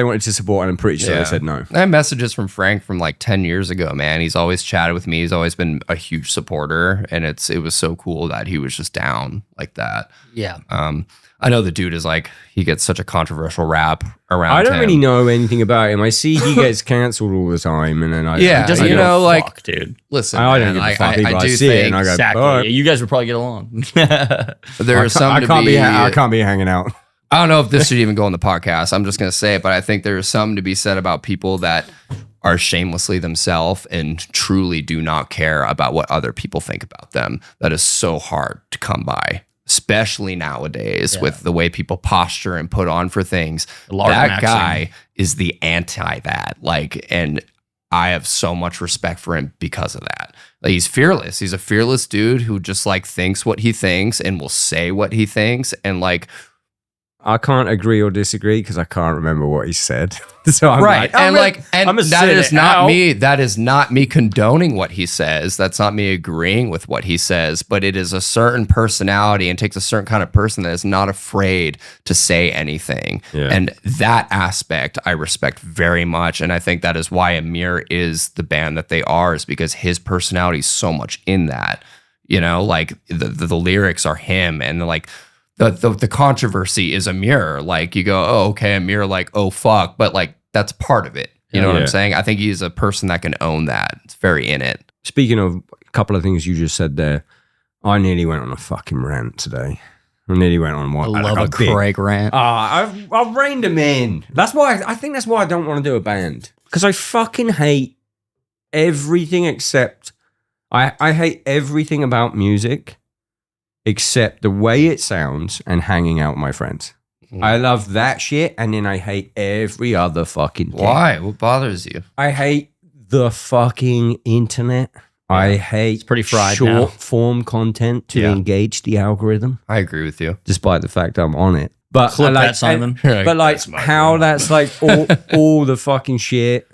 wanted to support, and I'm pretty sure Yeah. they said no. I have messages from Frank from like 10 years ago, man. He's always chatted with me. He's always been a huge supporter, and it was so cool that he was just down like that. yeah, I know the dude is like, he gets such a controversial rap around I don't him. really know anything about him. I see he gets cancelled all the time, and then I Yeah, he doesn't you give a know, like, fuck, dude. Listen, I don't man, give a fuck. People, I do see it think and I go, Exactly. all right. You guys would probably get along. there are some I to can't be. I can't be hanging out. I don't know if this should even go on the podcast. I'm just going to say it, but I think there's some to be said about people that are shamelessly themselves and truly do not care about what other people think about them. That is so hard to come by, especially nowadays with the way people posture and put on for things. Large That maxing. guy is the anti that. Like, and I have so much respect for him because of that. Like, he's fearless. He's a fearless dude who just like thinks what he thinks and will say what he thinks, and like, I can't agree or disagree because I can't remember what he said. So I'm right, and I'm gonna that sit is it not out. me. That is not me condoning what he says. That's not me agreeing with what he says. But it is a certain personality and takes a certain kind of person that is not afraid to say anything. Yeah. And that aspect I respect very much. And I think that is why Amir is the band that they are, is because his personality is so much in that. You know, like the lyrics are him, and like. The controversy is Amir. Like, you go, oh, okay, Amir, like, oh, fuck. But, like, that's part of it. You know what Yeah. I'm saying? I think he's a person that can own that. It's very in it. Speaking of couple of things you just said there. I nearly went on a fucking rant today. I nearly went on one. I love a Craig rant. I've reined him in. That's why I think that's why I don't want to do a band, because I fucking hate everything except I hate everything about music except the way it sounds and hanging out with my friends. I love that shit, and then I hate every other fucking thing. Why? What bothers you? I hate the fucking internet. I hate It's pretty fried short now. form content to engage the algorithm, I agree with you. despite the fact I'm on it. But Clip I like, that, Simon. but like how that's like all the fucking shit.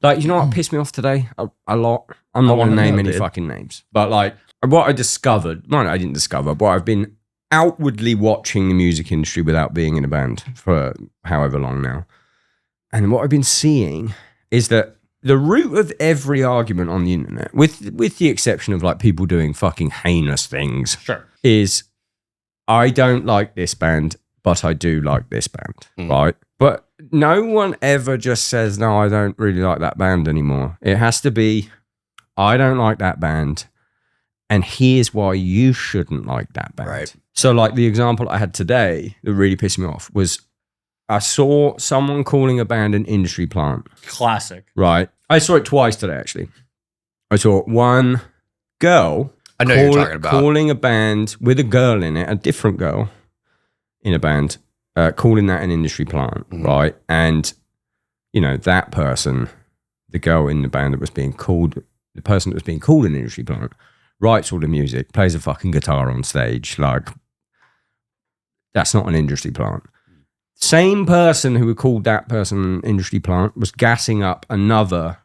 Like, you know what pissed me off today a lot? I'm not going to name any fucking names. But like what I discovered, no, I didn't discover, but I've been outwardly watching the music industry without being in a band for however long now. And what I've been seeing is that the root of every argument on the internet, with the exception of like people doing fucking heinous things, is I don't like this band, but I do like this band, right? But no one ever just says, no, I don't really like that band anymore. It has to be, I don't like that band, and here's why you shouldn't like that band. Right. So like the example I had today that really pissed me off was I saw someone calling a band an industry plant. Classic. Right. I saw it twice today, actually. I saw one girl I know you're talking about. calling a band with a girl in it, a different girl in a band, calling that an industry plant, right? And, you know, that person, the girl in the band that was being called, the person that was being called an industry plant, writes all the music, plays a fucking guitar on stage. Like, that's not an industry plant. Same person who called that person an industry plant was gassing up another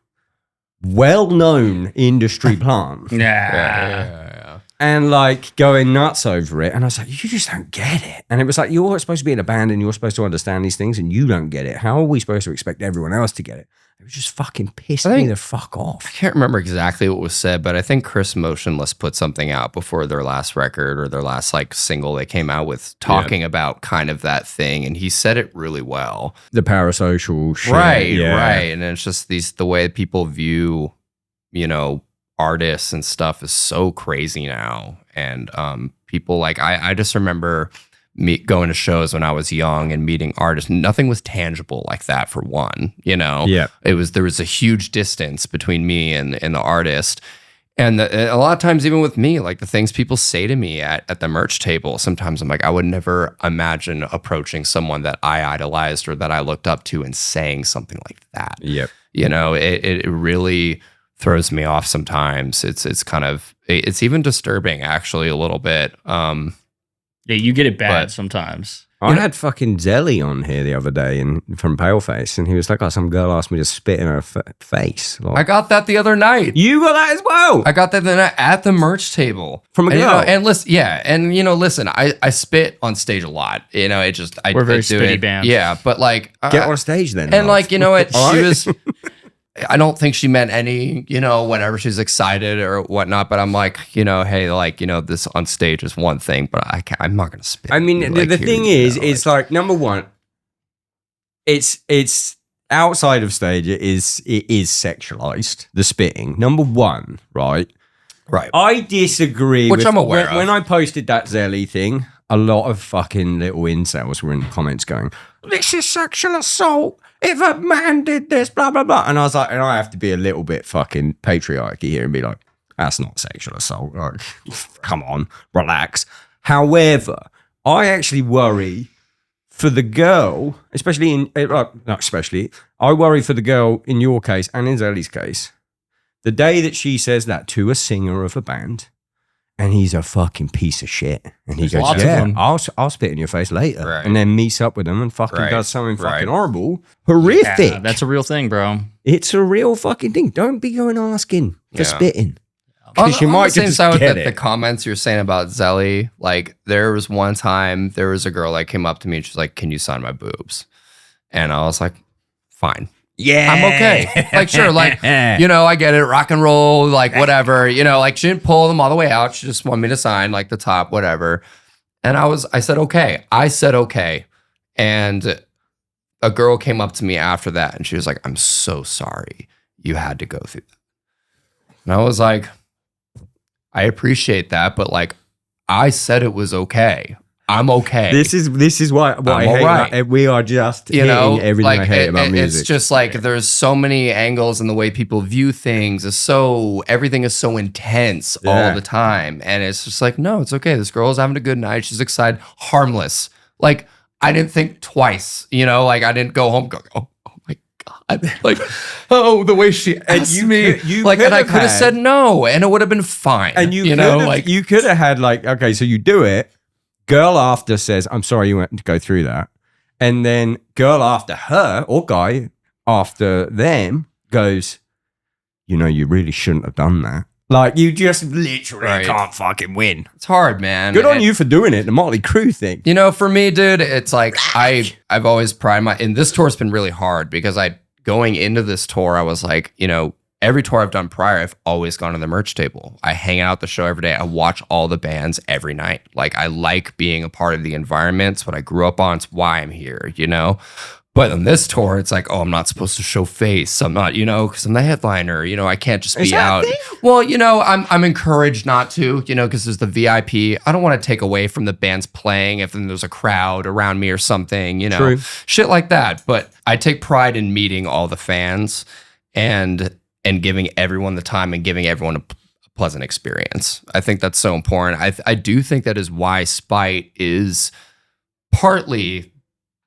well-known industry plant. Yeah. And like going nuts over it. And I was like, you just don't get it. And it was like, you're supposed to be in a band and you're supposed to understand these things and you don't get it. How are we supposed to expect everyone else to get it? It was just fucking pissed me the fuck off. I can't remember exactly what was said, but I think Chris Motionless put something out before their last record or their last like single they came out with talking about kind of that thing. And he said it really well. The parasocial shit. Right. And it's just the way people view, you know, artists and stuff is so crazy now. And people like, I just remember me going to shows when I was young and meeting artists. Nothing was tangible like that, for one, you know. There was a huge distance between me and the artist. And a lot of times, even with me, like the things people say to me at the merch table, sometimes I'm like, I would never imagine approaching someone that I idolized or that I looked up to and saying something like that. You know, it really throws me off sometimes. It's kind of, it's even disturbing actually a little bit. Yeah, you get it bad sometimes. I had fucking Zelly on here the other day and from Paleface, and he was like, oh, some girl asked me to spit in her face. Like, I got that the other night. You got that as well? I got that the night at the merch table. From a girl? And, you know, and listen, and you know, listen, I spit on stage a lot. You know, it just, We're a very I do spitty it. band. Yeah, but like. Get on stage then. And like, you know what, All she right. was... I don't think she meant any, you know, whenever she's excited or whatnot. But I'm like, you know, hey, like, you know, this on stage is one thing, but I'm not going to spit. I mean, like, the here, thing you is, know, it's like number one, it's outside of stage. It is sexualized. The spitting, number one, right? Right. I disagree. Which I'm aware of. When I posted that Zelly thing, a lot of fucking little incels were in the comments going, "This is sexual assault. If a man did this, blah, blah, blah." And I was like, and I have to be a little bit fucking patriarchy here and be like, that's not sexual assault. Like, come on, relax. However, I actually worry for the girl, I worry for the girl in your case and in Zelly's case. The day that she says that to a singer of a band, and he's a fucking piece of shit. And he goes, lots of them. I'll spit in your face later. Right. And then meets up with them and fucking Right. does something fucking Right. horrible. Horrific. Yeah, that's a real thing, bro. It's a real fucking thing. Don't be going asking for Yeah. spitting. On Because you the might same just side with get the it. comments you're saying about Zelly, like there was one time there was a girl that came up to me and she's like, "Can you sign my boobs?" And I was like, "Fine, Yeah. I'm okay." Like, sure, like, you know, I get it, rock and roll, like whatever, you know, like she didn't pull them all the way out. She just wanted me to sign like the top, whatever. And I said, okay. And a girl came up to me after that and she was like, "I'm so sorry you had to go through that." And I was like, I appreciate that, but like I said it was okay. I'm okay. This is what I hate. Right. Like, we are just You know, everything like I hate about music. It's just like there's so many angles, and the way people view things is everything is so intense all the time. And it's just like, no, it's okay. This girl's having a good night. She's excited, harmless. Like I didn't think twice, you know, like I didn't go home going, oh my God. Like, oh, the way she asked me. And I could have said no, and it would have been fine. And you could have had like, okay, so you do it. Girl after says, I'm sorry you went to go through that. And then girl after her or guy after them goes, you know, you really shouldn't have done that. Like you just literally can't fucking win. It's hard, man. Good on you for doing it. The Motley Crue thing. You know, for me, dude, it's like I've always prided and this tour's been really hard because going into this tour, I was like, you know, every tour I've done prior, I've always gone to the merch table. I hang out at the show every day. I watch all the bands every night. Like I like being a part of the environment. It's what I grew up on. It's why I'm here, you know? But on this tour, it's like, oh, I'm not supposed to show face. I'm not, you know, because I'm the headliner. You know, I can't just be out. Well, you know, I'm encouraged not to, you know, because there's the VIP. I don't want to take away from the bands playing if there's a crowd around me or something, you know, shit like that. But I take pride in meeting all the fans and giving everyone the time and giving everyone a pleasant experience. I think that's so important. I do think that is why Spite is partly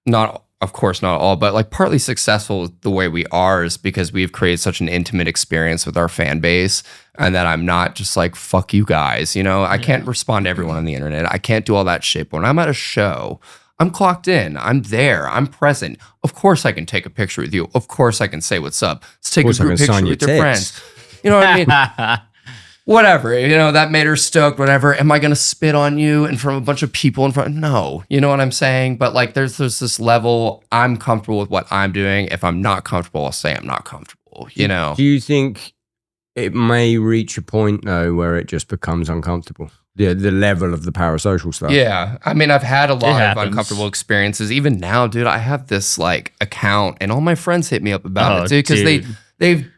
not. Of course, not all, but like partly successful the way we are is because we've created such an intimate experience with our fan base, and that I'm not just like, fuck you guys. You know, I can't respond to everyone on the internet. I can't do all that shit. But when I'm at a show, I'm clocked in. I'm there. I'm present. Of course, I can take a picture with you. Of course, I can say what's up. Let's take a group picture with your friends. You know what I mean? Whatever, you know, that made her stoked, whatever. Am I going to spit on you in front of a bunch of people in front? No, you know what I'm saying? But like, there's this level, I'm comfortable with what I'm doing. If I'm not comfortable, I'll say I'm not comfortable, you know? Do you think it may reach a point though, where it just becomes uncomfortable? The level of the parasocial stuff. Yeah. I mean, I've had a lot of uncomfortable experiences. Even now, dude, I have this like account and all my friends hit me up about it, dude, because they've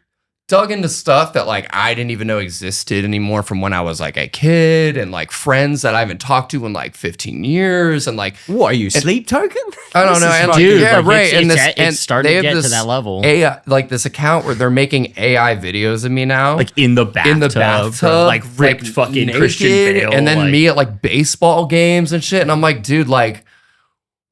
dug into stuff that like I didn't even know existed anymore from when I was like a kid, and like friends that I haven't talked to in like 15 years, and like, what are you, sleep token? I don't know, and dude, yeah, like, right. It's starting to get to that level. AI, like this account where they're making AI videos of me now, like in the bathtub, like ripped like, fucking naked, Christian Bale, and then like, me at like baseball games and shit, and I'm like, dude, like,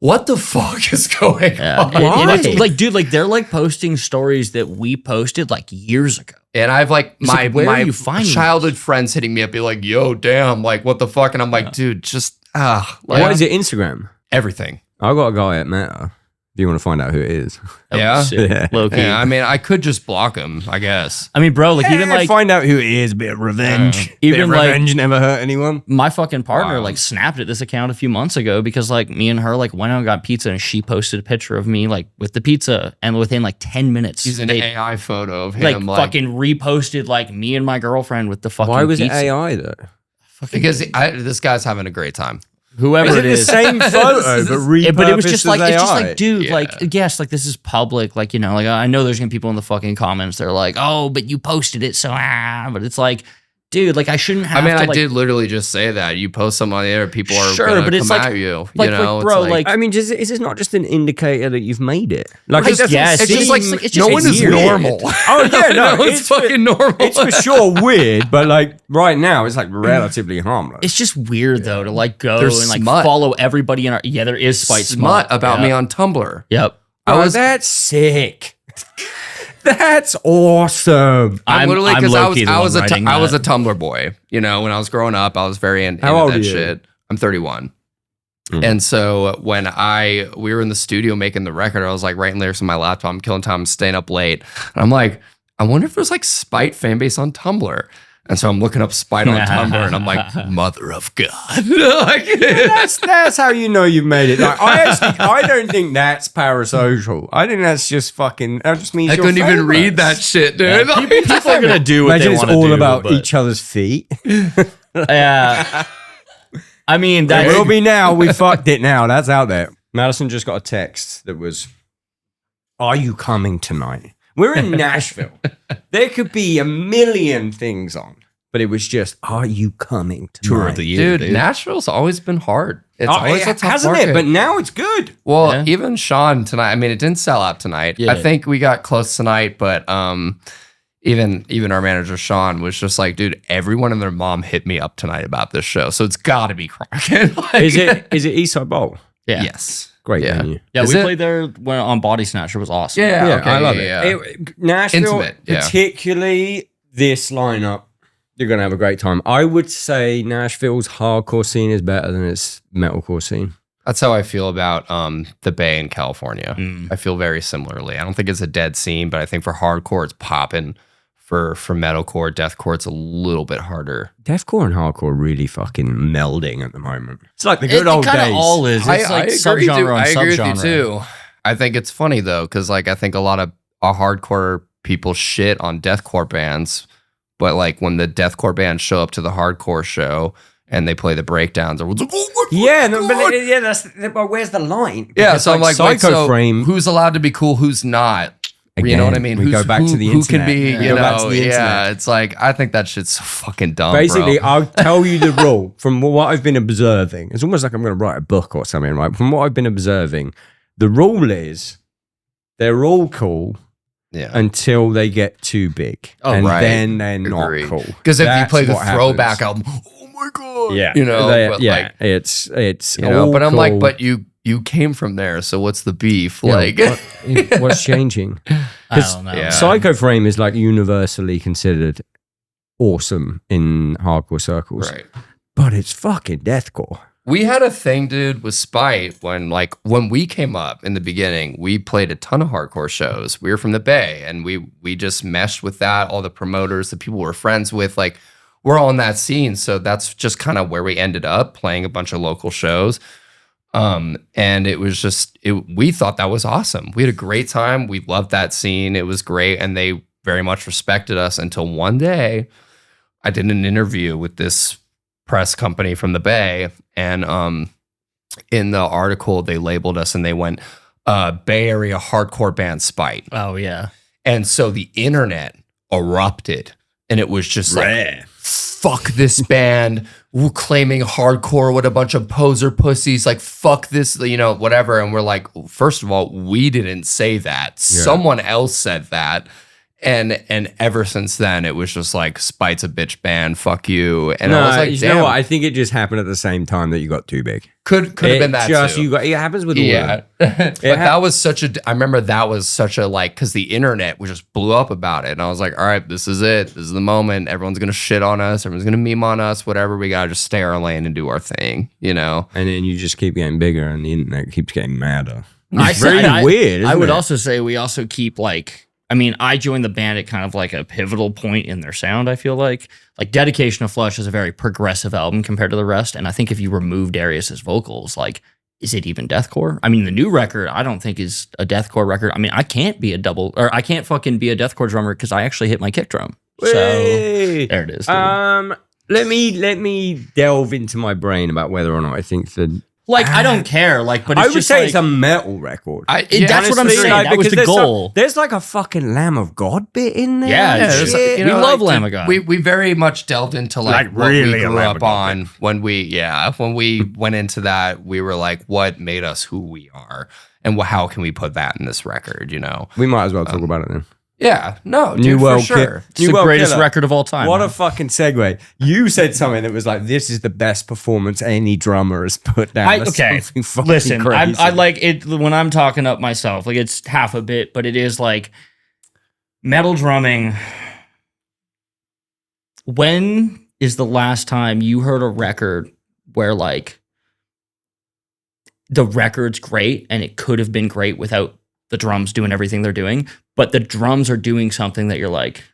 what the fuck is going on? Like, dude, like they're like posting stories that we posted like years ago. And I've like my childhood these? friends hitting me up, be like, yo, damn, like what the fuck? And I'm like, dude, just like, what is it? Instagram? Everything. I got a guy at Meta. If you want to find out who it is. Yeah. Low-key. Yeah, I mean, I could just block him, I guess. I mean, bro, like even like find out who it is, bit of revenge. Even bit of revenge like never hurt anyone. My fucking partner like snapped at this account a few months ago because like me and her like went out and got pizza, and she posted a picture of me like with the pizza, and within like 10 minutes he's an AI photo of him like fucking reposted like me and my girlfriend with the fucking Why was pizza. it AI though? Because this guy's having a great time. Whoever it is, the same photo, but it was just like, it's just like, dude, Yeah. like, yes, like this is public, like, you know, like I know there's gonna be people in the fucking comments. They're like, oh, but you posted it, so but it's like, dude, like I shouldn't have. I mean, to, I like, did literally just say that. You post something on there, people are Sure, gonna but it's come like- at you. like, You know, bro, it's like- I mean, is this not just an indicator that you've made it? Like, It's just like it's no just one is weird. normal. oh yeah, no, it's fucking normal. It's for sure weird, but like right now, it's like relatively harmless. It's just weird though to like go There's and like smut. follow everybody in our. Yeah, there is spite smut about me on Tumblr. Yep. That's sick. That's awesome. I'm literally because low-key the I one was a writing I was a that. Tumblr boy. You know, when I was growing up, I was very into How old that are you? shit. I'm 31. Mm. And so when we were in the studio making the record, I was like writing lyrics on my laptop. I'm killing time, I'm staying up late. And I'm like, I wonder if there's like Spite fan base on Tumblr. And so I'm looking up Spite on Tumblr, and I'm like, mother of God. Like, That's how you know you've made it. Like, I don't think that's parasocial. I think that's just fucking. That just means I you're couldn't even famous. read that shit, dude. Like, People are gonna do what Imagine they it's want to all do. about but- each other's feet. Yeah. I mean, It that will be now. We fucked it now. That's out there. Madison just got a text that was, "Are you coming tonight?" We're in Nashville. There could be a million things on, but it was just, are you coming to Tour mine? of the year, Dude, Nashville's always been hard. It's always a tough hasn't market. it? But now it's good. Well, Yeah. even Sean tonight, I mean, it didn't sell out tonight. Yeah. I think we got close tonight, but even our manager, Sean, was just like, dude, everyone and their mom hit me up tonight about this show. So it's got to be cracking. Like, Is it Eastside Bowl? Yeah. Yes. Great Yeah. venue. Yeah, Is we it? played there when on Body Snatcher. It was awesome. Yeah, okay, I love yeah, it. Nashville, Intimate, yeah. particularly this lineup, you're going to have a great time. I would say Nashville's hardcore scene is better than its metalcore scene. That's how I feel about the Bay in California. Mm. I feel very similarly. I don't think it's a dead scene, but I think for hardcore, it's popping. For metalcore, deathcore, it's a little bit harder. Deathcore and hardcore are really fucking melding at the moment. It's like the good old It kind days. of all is. It's like subgenre I and agree with you subgenre. too. I think it's funny though, because like I think a lot of our hardcore people shit on deathcore bands, but like when the deathcore bands show up to the hardcore show and they play the breakdowns, everyone's like, "Oh my Yeah, no, God." but where's the line? Yeah, Because, so I'm like, wait, Psycho so Frame. who's allowed to be cool, who's not? You know what I mean? We go back to the who can internet. be, We you go back to know, the yeah. internet. It's like, I think that shit's so fucking dumb, Basically, bro. I'll tell you the rule from what I've been observing. It's almost like I'm going to write a book or something, right? From what I've been observing, the rule is they're all cool Yeah. until they get too big. Oh, and right. then they're not Agreed. cool. Because if you That's play the what throwback happens. album, oh my God. Yeah. You know, They- but yeah, like, it's you know, all but I'm like, cool. but you came from there, so what's the beef? Yeah, Like, what's changing? I don't know. Yeah. Psycho Frame is like universally considered awesome in hardcore circles, right. but it's fucking deathcore. We had a thing, dude, with Spite when we came up in the beginning, we played a ton of hardcore shows. We were from the Bay and we just meshed with that. All the promoters, the people we're friends with, like we're all in that scene. So that's just kind of where we ended up playing a bunch of local shows. And it was just, we thought that was awesome. We had a great time. We loved that scene. It was great. And they very much respected us until one day I did an interview with this press company from the Bay. And in the article, they labeled us and they went, Bay Area hardcore band Spite. Oh yeah. And so the internet erupted and it was just like, fuck this band, we're claiming hardcore, what a bunch of poser pussies, like fuck this, you know, whatever. And we're like, first of all, we didn't say that. Someone else said that. And ever since then, it was just like, Spite's a bitch band, fuck you. And I was like, you damn, know what? I think it just happened at the same time that you got too big. could have been that just, too. It happens with all of Yeah. them. But that was such a, I remember that was such a like, because the internet was just blew up about it. And I was like, all right, this is it. This is the moment. Everyone's going to shit on us. Everyone's going to meme on us, whatever. We got to just stay our lane and do our thing, you know? And then you just keep getting bigger and the internet keeps getting madder. I It's very say- weird, isn't I would it? also say we also keep like, I mean, I joined the band at kind of like a pivotal point in their sound, I feel like. Like Dedication of Flesh is a very progressive album compared to the rest. And I think if you remove Darius's vocals, like, is it even deathcore? I mean, the new record, I don't think is a deathcore record. I mean, I can't fucking be a deathcore drummer because I actually hit my kick drum. So Hey! there it is. dude. Let me delve into my brain about whether or not I think that. Like, I don't care. Like, but it's I would just say like, it's a metal record. that's what I'm Honestly, saying. like, That was because the goal. There's like a fucking Lamb of God bit in there. Yeah, Yeah, it's it's just- like, you we know, love like, Lamb of God. We very much delved into like Like what really we a grew Lamb of up God on when we went into that. We were like, what made us who we are, and how can we put that in this record? You know? We might as well talk about it then. Yeah, no, New dude, for World sure. Kid. it's the greatest record of all time. What man. a fucking segue. You said something that was like, this is the best performance any drummer has put down. That's Okay, something fucking listen, crazy. I like it when I'm talking up myself. Like it's half a bit, but it is like metal drumming. When is the last time you heard a record where like the record's great and it could have been great without the drums doing everything they're doing, but the drums are doing something that you're like,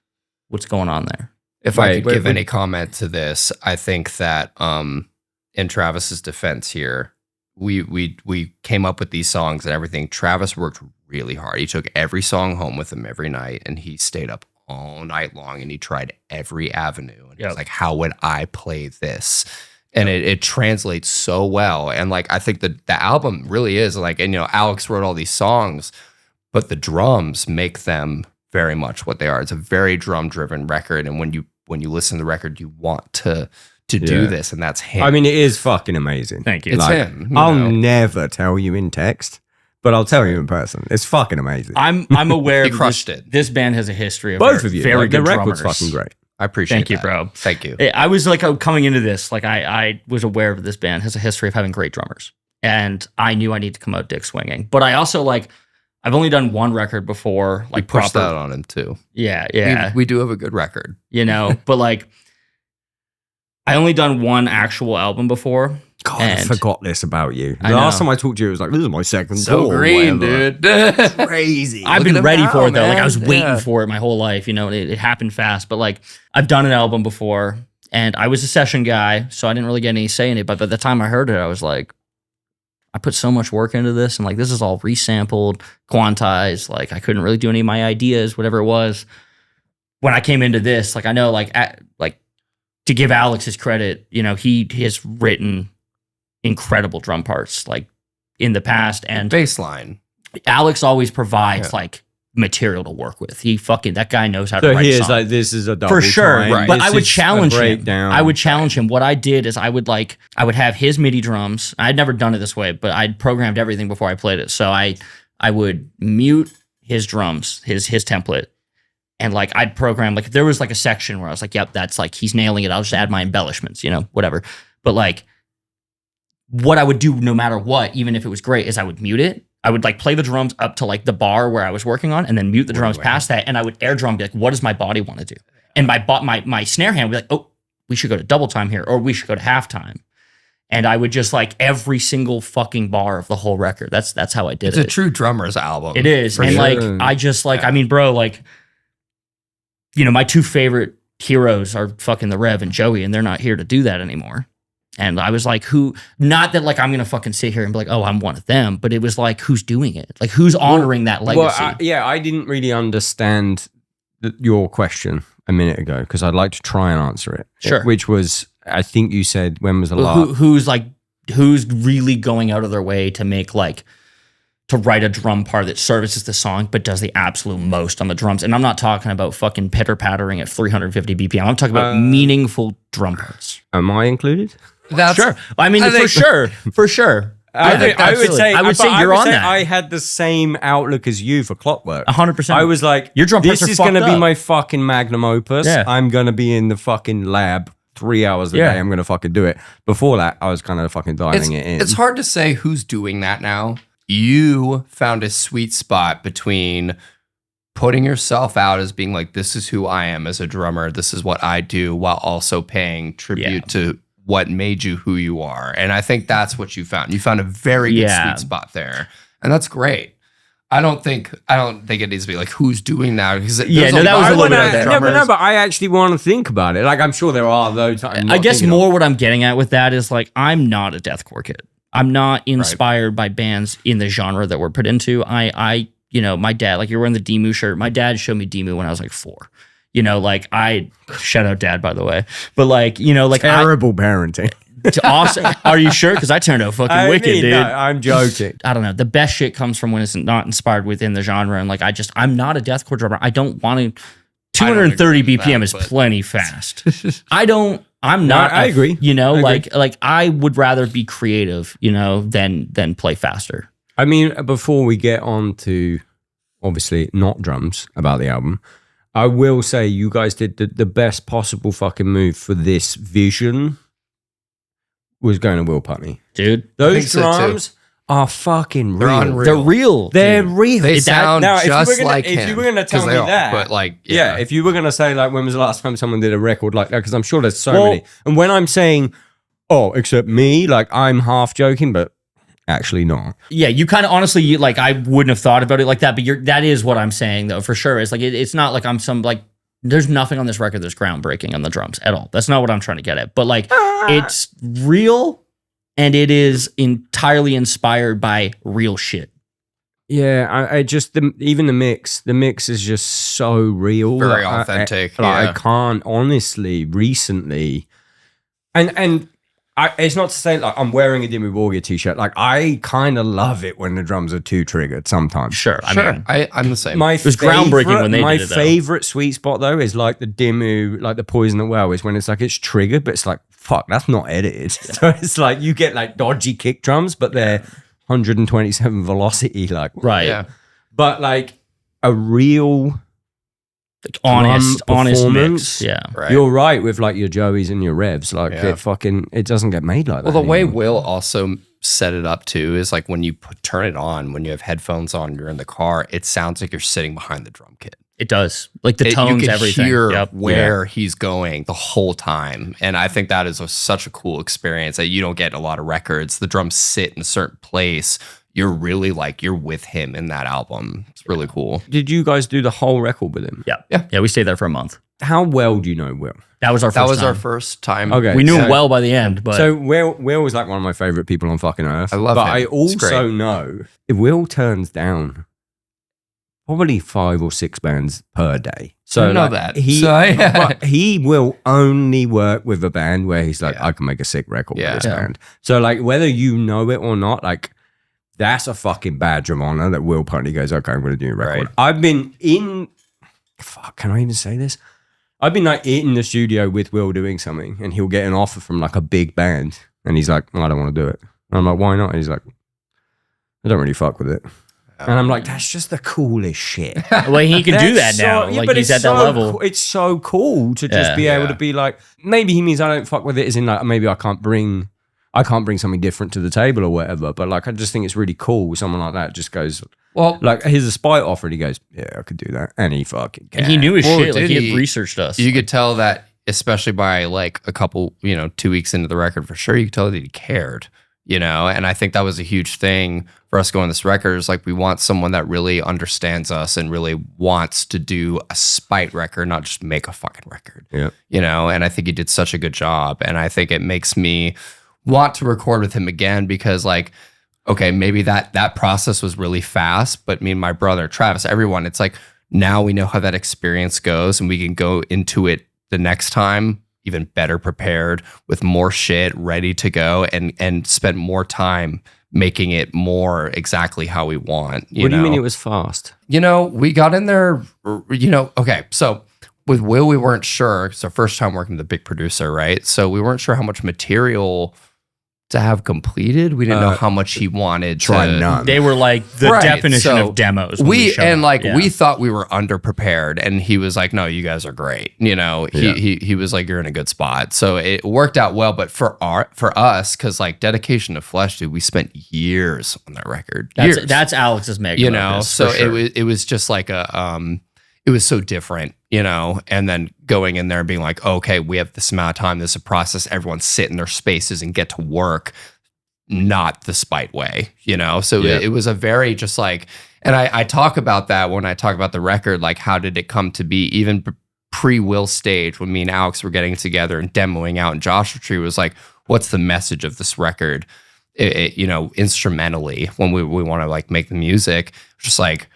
what's going on there? If I could Wait, give wait. any comment to this, I think that in Travis's defense here, we came up with these songs and everything. Travis worked really hard. He took every song home with him every night, and he stayed up all night long and he tried every avenue. And he was Yep. like, how would I play this? And it translates so well. And like, I think the album really is like, and you know, Alex wrote all these songs, but the drums make them very much what they are. It's a very drum driven record. And when when you listen to the record, you want to do this, and that's him. I mean, it is fucking amazing. Thank you. It's him. I'll never tell you in text, but I'll tell you in person. It's fucking amazing. I'm aware He of crushed this, it. this band has a history of Both of you. very Like, good the record's drummers. fucking great. I appreciate Thank you, that. bro. Thank you. I was like, coming into this, like I was aware of this band has a history of having great drummers, and I knew I need to come out dick swinging. But I also I've only done one record before, like Push proper. that on him too. Yeah. We do have a good record. But like, I only done one actual album before. God, I And- forgot this about you. The I last know. time I talked to you, it was like, this is my second So tour, green, whatever. dude. Crazy. I've Look been at him ready now, for it though. Like I was man. waiting Yeah. for it my whole life. It happened fast. But like I've done an album before, and I was a session guy, so I didn't really get any say in it. But by the time I heard it, I was like, I put so much work into this, and like this is all resampled, quantized. Like I couldn't really do any of my ideas, whatever it was. When I came into this, like I know, like to give Alex his credit, he has written incredible drum parts like in the past, and Baseline. Alex always provides like material to work with. That guy knows how to So write he is songs. like, this is a double For sure, time. right. But This I would is a challenge him. breakdown. I would challenge him. What I did is I would have his MIDI drums. I'd never done it this way, but I'd programmed everything before I played it. So I would mute his drums, his template, and like I'd program like if there was like a section where I was like, yep, that's like he's nailing it. I'll just add my embellishments, whatever. But like what I would do no matter what, even if it was great, is I would mute it. I would like play the drums up to like the bar where I was working on, and then mute the drums past that, and I would air drum, be like, what does my body want to do? And my snare hand would be like, oh, we should go to double time here, or we should go to halftime. And I would just like every single fucking bar of the whole record. That's how I did It's it. a true drummer's album. It is. For And sure. like I just like, I mean, bro, like, my two favorite heroes are fucking the Rev and Joey, and they're not here to do that anymore. And I was like, not that like I'm gonna fucking sit here and be like, oh, I'm one of them, but it was like, who's doing it? Like, who's honoring that legacy? Well, I didn't really understand your question a minute ago, because I'd like to try and answer it. Sure. Which was, I think you said, when was the Well, last? who's really going out of their way to make to write a drum part that services the song but does the absolute most on the drums? And I'm not talking about fucking pitter pattering at 350 BPM. I'm talking about meaningful drum parts. Am I included? That's Sure. I mean, I for think- sure. I would say you're on that. I had the same outlook as you for Clockwork. 100%. I was like, Your drum parts this are is going to fucked be up. my fucking magnum opus. Yeah. I'm going to be in the fucking lab 3 hours a Yeah. day. I'm going to fucking do it. Before that, I was kind of fucking dialing it in. It's hard to say who's doing that now. You found a sweet spot between putting yourself out as being like, this is who I am as a drummer, this is what I do, while also paying tribute to what made you who you are. And I think that's what you found. You found a very good sweet spot there. And that's great. I don't think it needs to be like who's doing that, because that was a little bit of that. But I actually want to think about it. Like, I'm sure there are those. I guess more what I'm getting at with that is like, I'm not a deathcore kid. I'm not inspired by bands in the genre that we're put into. I my dad, like you're wearing the Demu shirt. My dad showed me Demu when I was like 4. Shout out dad, by the way. But like, terrible parenting. awesome. Are you sure? Because I turned out fucking wicked, dude. No, I'm joking. I don't know. The best shit comes from when it's not inspired within the genre. And like, I'm not a deathcore drummer. I don't want to. 230 agree with BPM that, is but- plenty fast. I'm not. I agree. Like I would rather be creative, than play faster. I mean, before we get on to obviously not drums about the album, I will say you guys did the best possible fucking move for this vision was going to Will Putney. Dude. Those think so, drums are fucking They're real. unreal. They're real. They're dude. real. They sound Now, if you were just gonna- like if him. you were gonna tell 'cause me they are, that, but like, Yeah, if you were going to say, like, when was the last time someone did a record like that? Because I'm sure there's so Well- many. And when I'm saying, oh, except me, like, I'm half joking, but actually not. Yeah, you kind of honestly, I wouldn't have thought about it like that, but that is what I'm saying though, for sure. It's like, it's not like I'm there's nothing on this record that's groundbreaking on the drums at all. That's not what I'm trying to get at. But like, it's real, and it is entirely inspired by real shit. Yeah, I just, even the mix is just so real. Very Like, authentic. I yeah. can't honestly, recently, and It's not to say like I'm wearing a Dimmu Borgir t-shirt. Like I kind of love it when the drums are too triggered sometimes. Sure. I mean, I'm the same. it was groundbreaking when they did it, though. My favorite sweet spot though is like the Dimmu, like the Poison at Well, is when it's like it's triggered, but it's like fuck, that's not edited. So it's like you get like dodgy kick drums, but they're 127 velocity, like right. Yeah. But like a real honest performance. mix. Yeah. Right. You're right with like your Joeys and your Revs. Like Yeah. it doesn't get made like that. Well, the way anymore. Will also set it up too is like when you turn it on, when you have headphones on, you're in the car, it sounds like you're sitting behind the drum kit. It does. Like the tones, you can everything. hear Yep. where he's going the whole time. And I think that is such a cool experience that you don't get in a lot of records. The drums sit in a certain place. You're really like, you're with him in that album. It's really cool. Did you guys do the whole record with him? Yeah. We stayed there for a month. How well do you know Will? That was our first That was time. our first time. Okay. We knew so- him well by the end, but So Will was like one of my favorite people on fucking earth. I love but him. I It's also great. know if Will turns down probably 5 or 6 bands per day. So I know like, that. He, So, yeah. but he will only work with a band where he's like, Yeah. I can make a sick record Yeah. with this Yeah. band. So like whether you know it or not, like that's a fucking badge of honor that Will Putney goes, okay, I'm going to do a record. Right. I've been in, fuck, can I even say this? I've been like in the studio with Will doing something and he'll get an offer from like a big band and he's like, I don't want to do it. And I'm like, why not? And he's like, I don't really fuck with it. And I'm like, that's just the coolest shit. well, he can do that That's now. so- yeah, like but he's it's at that so level. It's so cool to just Yeah. be able Yeah. to be like, maybe he means I don't fuck with it as in like, maybe I can't bring something different to the table or whatever. But like, I just think it's really cool. Someone like that just goes, Well, like, here's a spite offer. And he goes, yeah, I could do that. And he fucking can. And he knew his Well, shit. Like did he he? had researched us. you could tell that, especially by like a couple, 2 weeks into the record, for sure, you could tell that he cared, and I think that was a huge thing for us going this record is like, we want someone that really understands us and really wants to do a spite record, not just make a fucking record, Yeah. and I think he did such a good job. And I think it makes me want to record with him again because like, okay, maybe that process was really fast, but me and my brother, Travis, everyone, it's like, now we know how that experience goes and we can go into it the next time even better prepared with more shit ready to go and spend more time making it more exactly how we want. What do you mean it was fast? We got in there, okay, so with Will, we weren't sure. It's our first time working with a big producer, right? So we weren't sure how much material to have completed. We didn't know how much he wanted Try to. none. they were like the Right, definition so of demos. when we showed up. Yeah. we thought we were underprepared, and he was like, "No, you guys are great." He was like, "You're in a good spot." So it worked out well. But for us, because like Dedication to Flesh, dude, we spent years on that record. Years. That's Alex's mega. So it was just like it was so different, and then going in there and being like, okay, we have this amount of time, this is a process, everyone sit in their spaces and get to work, not the spite way, So Yeah. it was a very just like, and I talk about that when I talk about the record, like how did it come to be, even pre-Will stage when me and Alex were getting together and demoing out, and Joshua Tree was like, what's the message of this record, instrumentally, when we want to like make the music, just like,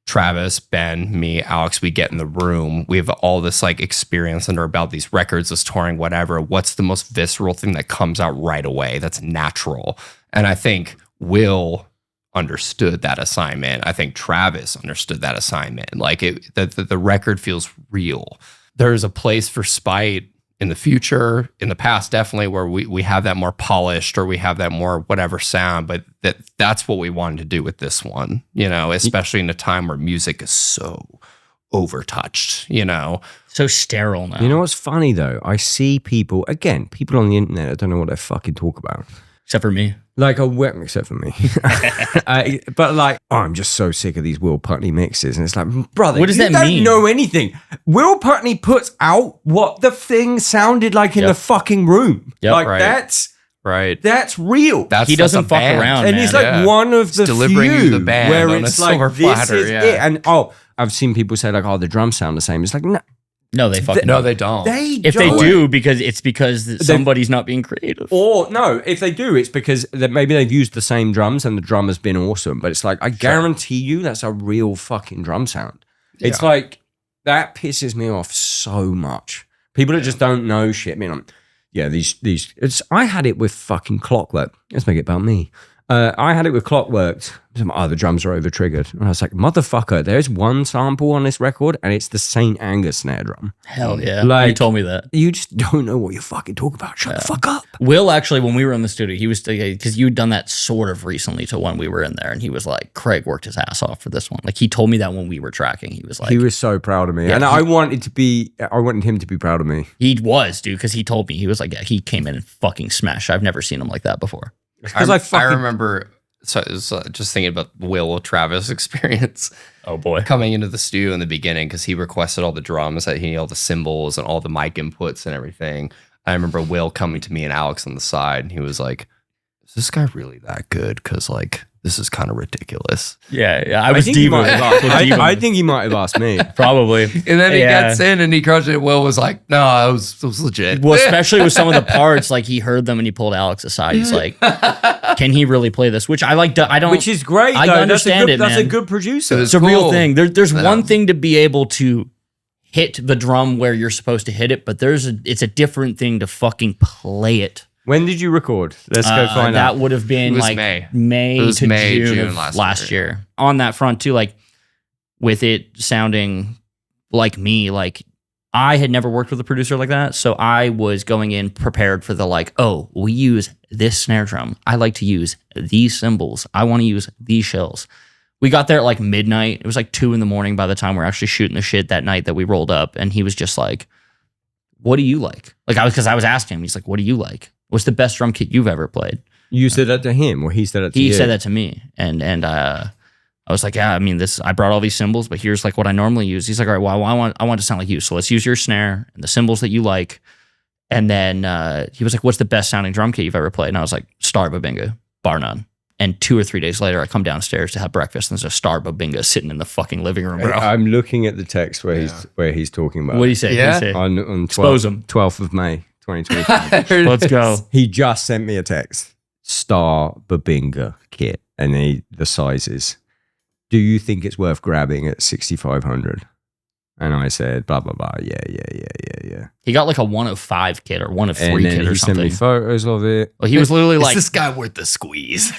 Travis, Ben, me, Alex, we get in the room. We have all this like experience under our belt, these records, this touring, whatever. What's the most visceral thing that comes out right away that's natural? And I think Will understood that assignment. I think Travis understood that assignment. Like the record feels real. There's a place for spite in the future, in the past, definitely, where we have that more polished or we have that more whatever sound, but that's what we wanted to do with this one, especially in a time where music is so overtouched, so sterile now. You know what's funny though? I see people on the internet that don't know what they fucking talk about. Except for me. Like except for me. But like, I'm just so sick of these Will Putney mixes. And it's like, brother, What does you that don't mean? know anything. Will Putney puts out what the thing sounded like in Yep. the fucking room. Yep. Like Right. That's real. He doesn't a fuck band. around. And man. he's like Yeah. one of the delivering few you the band where on a it's like, silver this platter, is yeah. it. And I've seen people say like, oh, the drums sound the same. It's like, no, No, they fucking No, don't. they don't. If they don't. do, because somebody's not being creative. Or no, if they do, it's because maybe they've used the same drums and the drum has been awesome. But it's like, I guarantee you that's a real fucking drum sound. It's like, that pisses me off so much. People that just don't know shit. I mean, yeah, I had it with fucking Clockwork. Let's make it about me. I had it with Clockwork. The drums are over triggered. And I was like, motherfucker, there's one sample on this record and it's the St. Angus snare drum. Hell yeah. Like, you told me that. You just don't know what you're fucking talking about. Shut the fuck up. Will actually, when we were in the studio, he was, because you'd done that sort of recently to when we were in there, and he was like, Craig worked his ass off for this one. Like, he told me that when we were tracking. He was like, he was so proud of me. Yeah, and I wanted him to be proud of me. he was, dude, because he told me, he was like, yeah, he came in and fucking smashed. I've never seen him like that before. Because I remember, so it was just thinking about Will Travis experience. Oh boy. Coming into the studio in the beginning, because he requested all the drums, that he all the cymbals and all the mic inputs and everything. I remember Will coming to me and Alex on the side, and he was like, "Is this guy really that good? Because like this is kind of ridiculous." Yeah, I was deep. I think he might have asked me. Probably. And then he gets in and he crushed it. Will was like, "No, it was legit." Well, especially with some of the parts, like he heard them and he pulled Alex aside. He's like, "Can he really play this?" Which I like. I don't. Which is great. I though. understand it, man. That's a good producer. It's a real thing. There's No. one thing to be able to hit the drum where you're supposed to hit it, but it's a different thing to fucking play it. When did you record? Let's go find out. That would have been It was like May. It was to May, June June of last last year. On that front too, like with it sounding like me, like I had never worked with a producer like that. So I was going in prepared for the like, oh, we use this snare drum. I like to use these cymbals. I want to use these shells. We got there at like midnight. It was like 2 a.m. by the time we were actually shooting the shit that night that we rolled up. And he was just like, what do you like? Like because I was asking him, he's like, what do you like? What's the best drum kit you've ever played? You said that to him, or he said that to you? He said that to me. And I was like, yeah, I mean, I brought all these cymbals, but here's like what I normally use. He's like, all right, well, I want to sound like you. So let's use your snare and the cymbals that you like. And then he was like, what's the best sounding drum kit you've ever played? And I was like, Star Babinga, bar none. And 2 or 3 days later, I come downstairs to have breakfast, and there's a Star Babinga sitting in the fucking living room, bro. I'm looking at the text where he's talking about. What do you say? Yeah. What do you say? On Expose him. 12th of May, 2025. Let's go. He just sent me a text. Star Babinga kit, and the sizes. Do you think it's worth grabbing at 6,500? And I said, blah, blah, blah. Yeah. He got like a 1 of 5 kit or 1 of 3 And then kit or he sent me something. photos of it. Well, he was literally like, Is this guy worth the squeeze?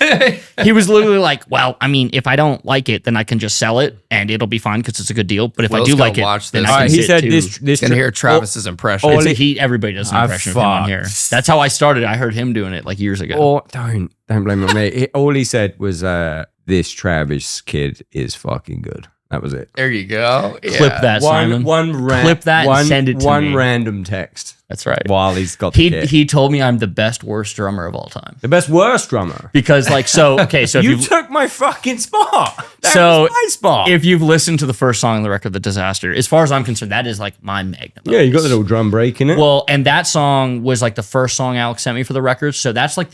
he was literally like, well, I mean, if I don't like it, then I can just sell it and it'll be fine because it's a good deal. But if Will's I do gonna like it, watch then this. I can He sit said too. this. Gonna hear Travis's impression. Everybody does an Ah, impression of him on here. fuck. That's how I started. I heard him doing it like years ago. Or don't blame it on me. All he said was, this Travis kid is fucking good. That was it. There you go. Clip that, Simon. Clip that and send it to me. One random text That's right. while he's got the kit. He told me I'm the best worst drummer of all time. The best worst drummer. Because like, so if You you've- took my fucking spot. That So, was my spot. if you've listened to the first song on the record, The Disaster, as far as I'm concerned, that is like my magnum. Yeah, you got opus. the little drum break in it. Well, and that song was like the first song Alex sent me for the record. So that's like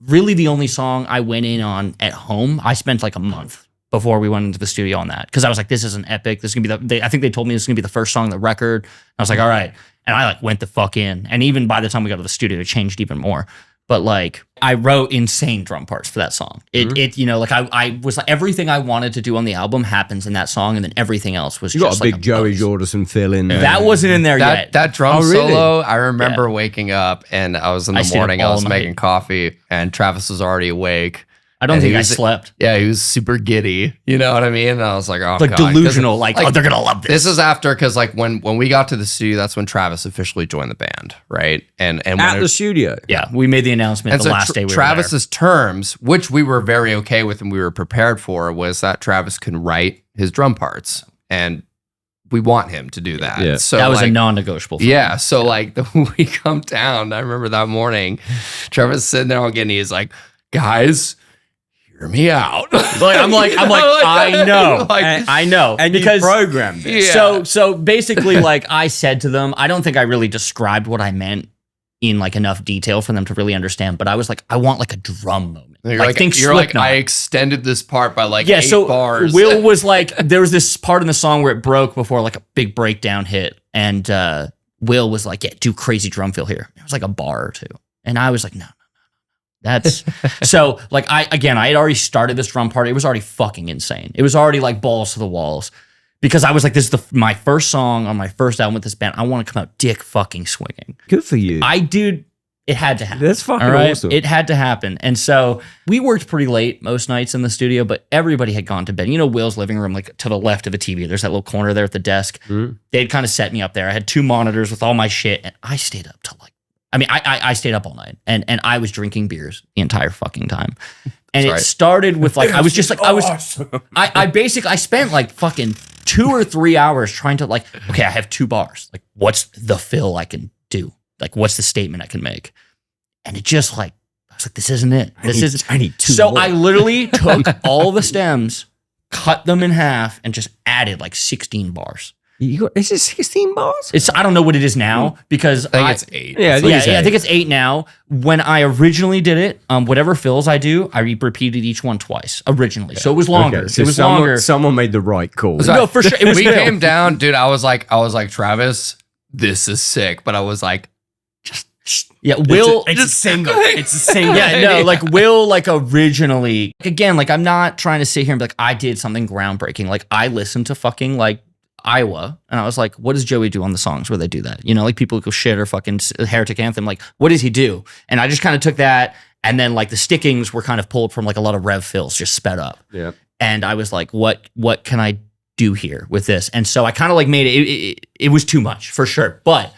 really the only song I went in on at home. I spent like a month before we went into the studio on that. Cause I was like, this is an epic. This is gonna be I think they told me this is gonna be the first song on the record. I was like, all right. And I like went the fuck in. And even by the time we got to the studio, it changed even more. But like I wrote insane drum parts for that song. It you know, like I was like everything I wanted to do on the album happens in that song, and then everything else was you got just a big like Joey bonus. Jordison fill in there. That wasn't in there yet. That drum Oh, really? solo, I remember waking up and I was in I the stayed up morning, I all was night. making coffee and Travis was already awake. I don't and think he I was- slept. Yeah, he was super giddy. You know what I mean? And I was like, oh, Like God. 'Cause, delusional, like, oh, they're gonna love this. This is after, because like when we got to the studio, that's when Travis officially joined the band, right? And when at it- the studio. Yeah, we made the announcement and the so last day we were there. Travis's terms, which we were very okay with and we were prepared for, was that Travis can write his drum parts, and we want him to do that. Yeah. So That was like, a non-negotiable. For yeah. So like we come down, I remember that morning, Travis sitting there all getting, he's like, guys, hear me out. I'm like, I know, Like, I know, And because you programmed it. Yeah. so basically, like I said to them, I don't think I really described what I meant in like enough detail for them to really understand. But I was like, I want like a drum moment. you're like like, think you're like, Slipknot. I extended this part by like Yeah, 8 so bars. Will was like, there was this part in the song where it broke before like a big breakdown hit, and Will was like, yeah, do crazy drum fill here. It was like a bar or two, and I was like, no. That's so like I had already started this drum part. It was already fucking insane. It was already like balls to the walls, because I was like, this is my first song on my first album with this band. I want to come out dick fucking swinging. Good for you. Dude, It had to happen. That's fucking all right? awesome. It had to happen. And so we worked pretty late most nights in the studio, but everybody had gone to bed. You know, Will's living room, like to the left of a TV, there's that little corner there at the desk. They'd kind of set me up there. I had 2 monitors with all my shit, and I stayed up till like, I stayed up all night, and I was drinking beers the entire fucking time. And it started with like, I was just like, I spent like fucking 2 or 3 hours trying to like, okay, I have 2 bars. Like, what's the fill I can do? Like, what's the statement I can make? And it just like, I was like, this isn't it. I need 2 So more. I literally took all the stems, cut them in half, and just added like 16 bars. Is it 16 bars? I don't know what it is now because I think it's 8. Yeah, I think it's 8 now. When I originally did it, whatever fills I do, I repeated each one twice originally. So it was longer. Okay, so it was someone, longer. Someone made the right call. No, for sure. It was we Phil. came down, dude. I was like, Travis, this is sick. But I was like, Yeah, Will. It's a single. It's a single. Yeah, no, like Will, like originally, again, like I'm not trying to sit here and be like, I did something groundbreaking. Like I listened to fucking like Iowa, and I was like, what does Joey do on the songs where they do that? You know, like people go shit or fucking Heretic Anthem. Like, what does he do? And I just kind of took that, and then like the stickings were kind of pulled from like a lot of rev fills, just sped up. Yeah. And I was like, what can I do here with this? And so I kind of like made it. It was too much for sure, but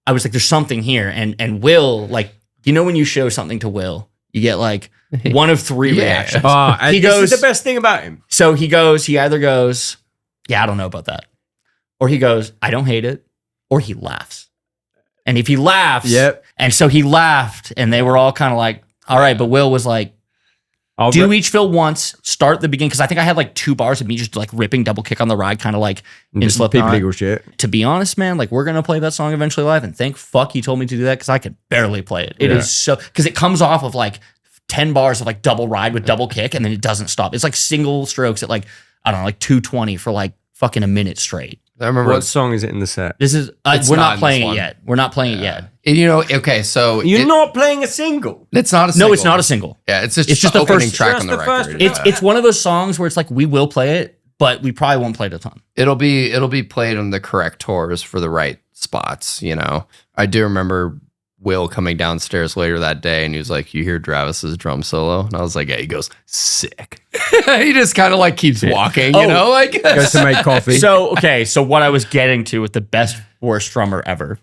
I was like, there's something here. And Will, like, you know, when you show something to Will, you get like 1 of 3 reactions. He goes, this is the best thing about him. So he either goes, yeah, I don't know about that. Or he goes, I don't hate it. Or he laughs. And if he laughs, and so he laughed, and they were all kind of like, all right, but Will was like, do each fill once, start the beginning, because I think I had like 2 bars of me just like ripping double kick on the ride, kind of like in Slipknot. Legal shit. To be honest, man, like we're gonna play that song eventually live, and thank fuck he told me to do that because I could barely play it. It is so, because it comes off of like 10 bars of like double ride with double kick, and then it doesn't stop. It's like single strokes at like, I don't know, like 220 for like fucking a minute straight. I remember. What song is it in the set? This is we're not playing it yet. We're not playing it yet. And you know, okay, so You're not playing a single. It's not a single. No, it's not a single. Yeah, it's It's just just the the opening first- track just on the the first- record. It's one of those songs where it's like we will play it, but we probably won't play it a ton. It'll be played on the correct tours for the right spots, you know. I do remember Will coming downstairs later that day, and he was like, you hear Travis's drum solo? And I was like, yeah. He goes, sick. He just kind of like keeps walking, you know, like Goes to make coffee. So what I was getting to with the best worst drummer ever.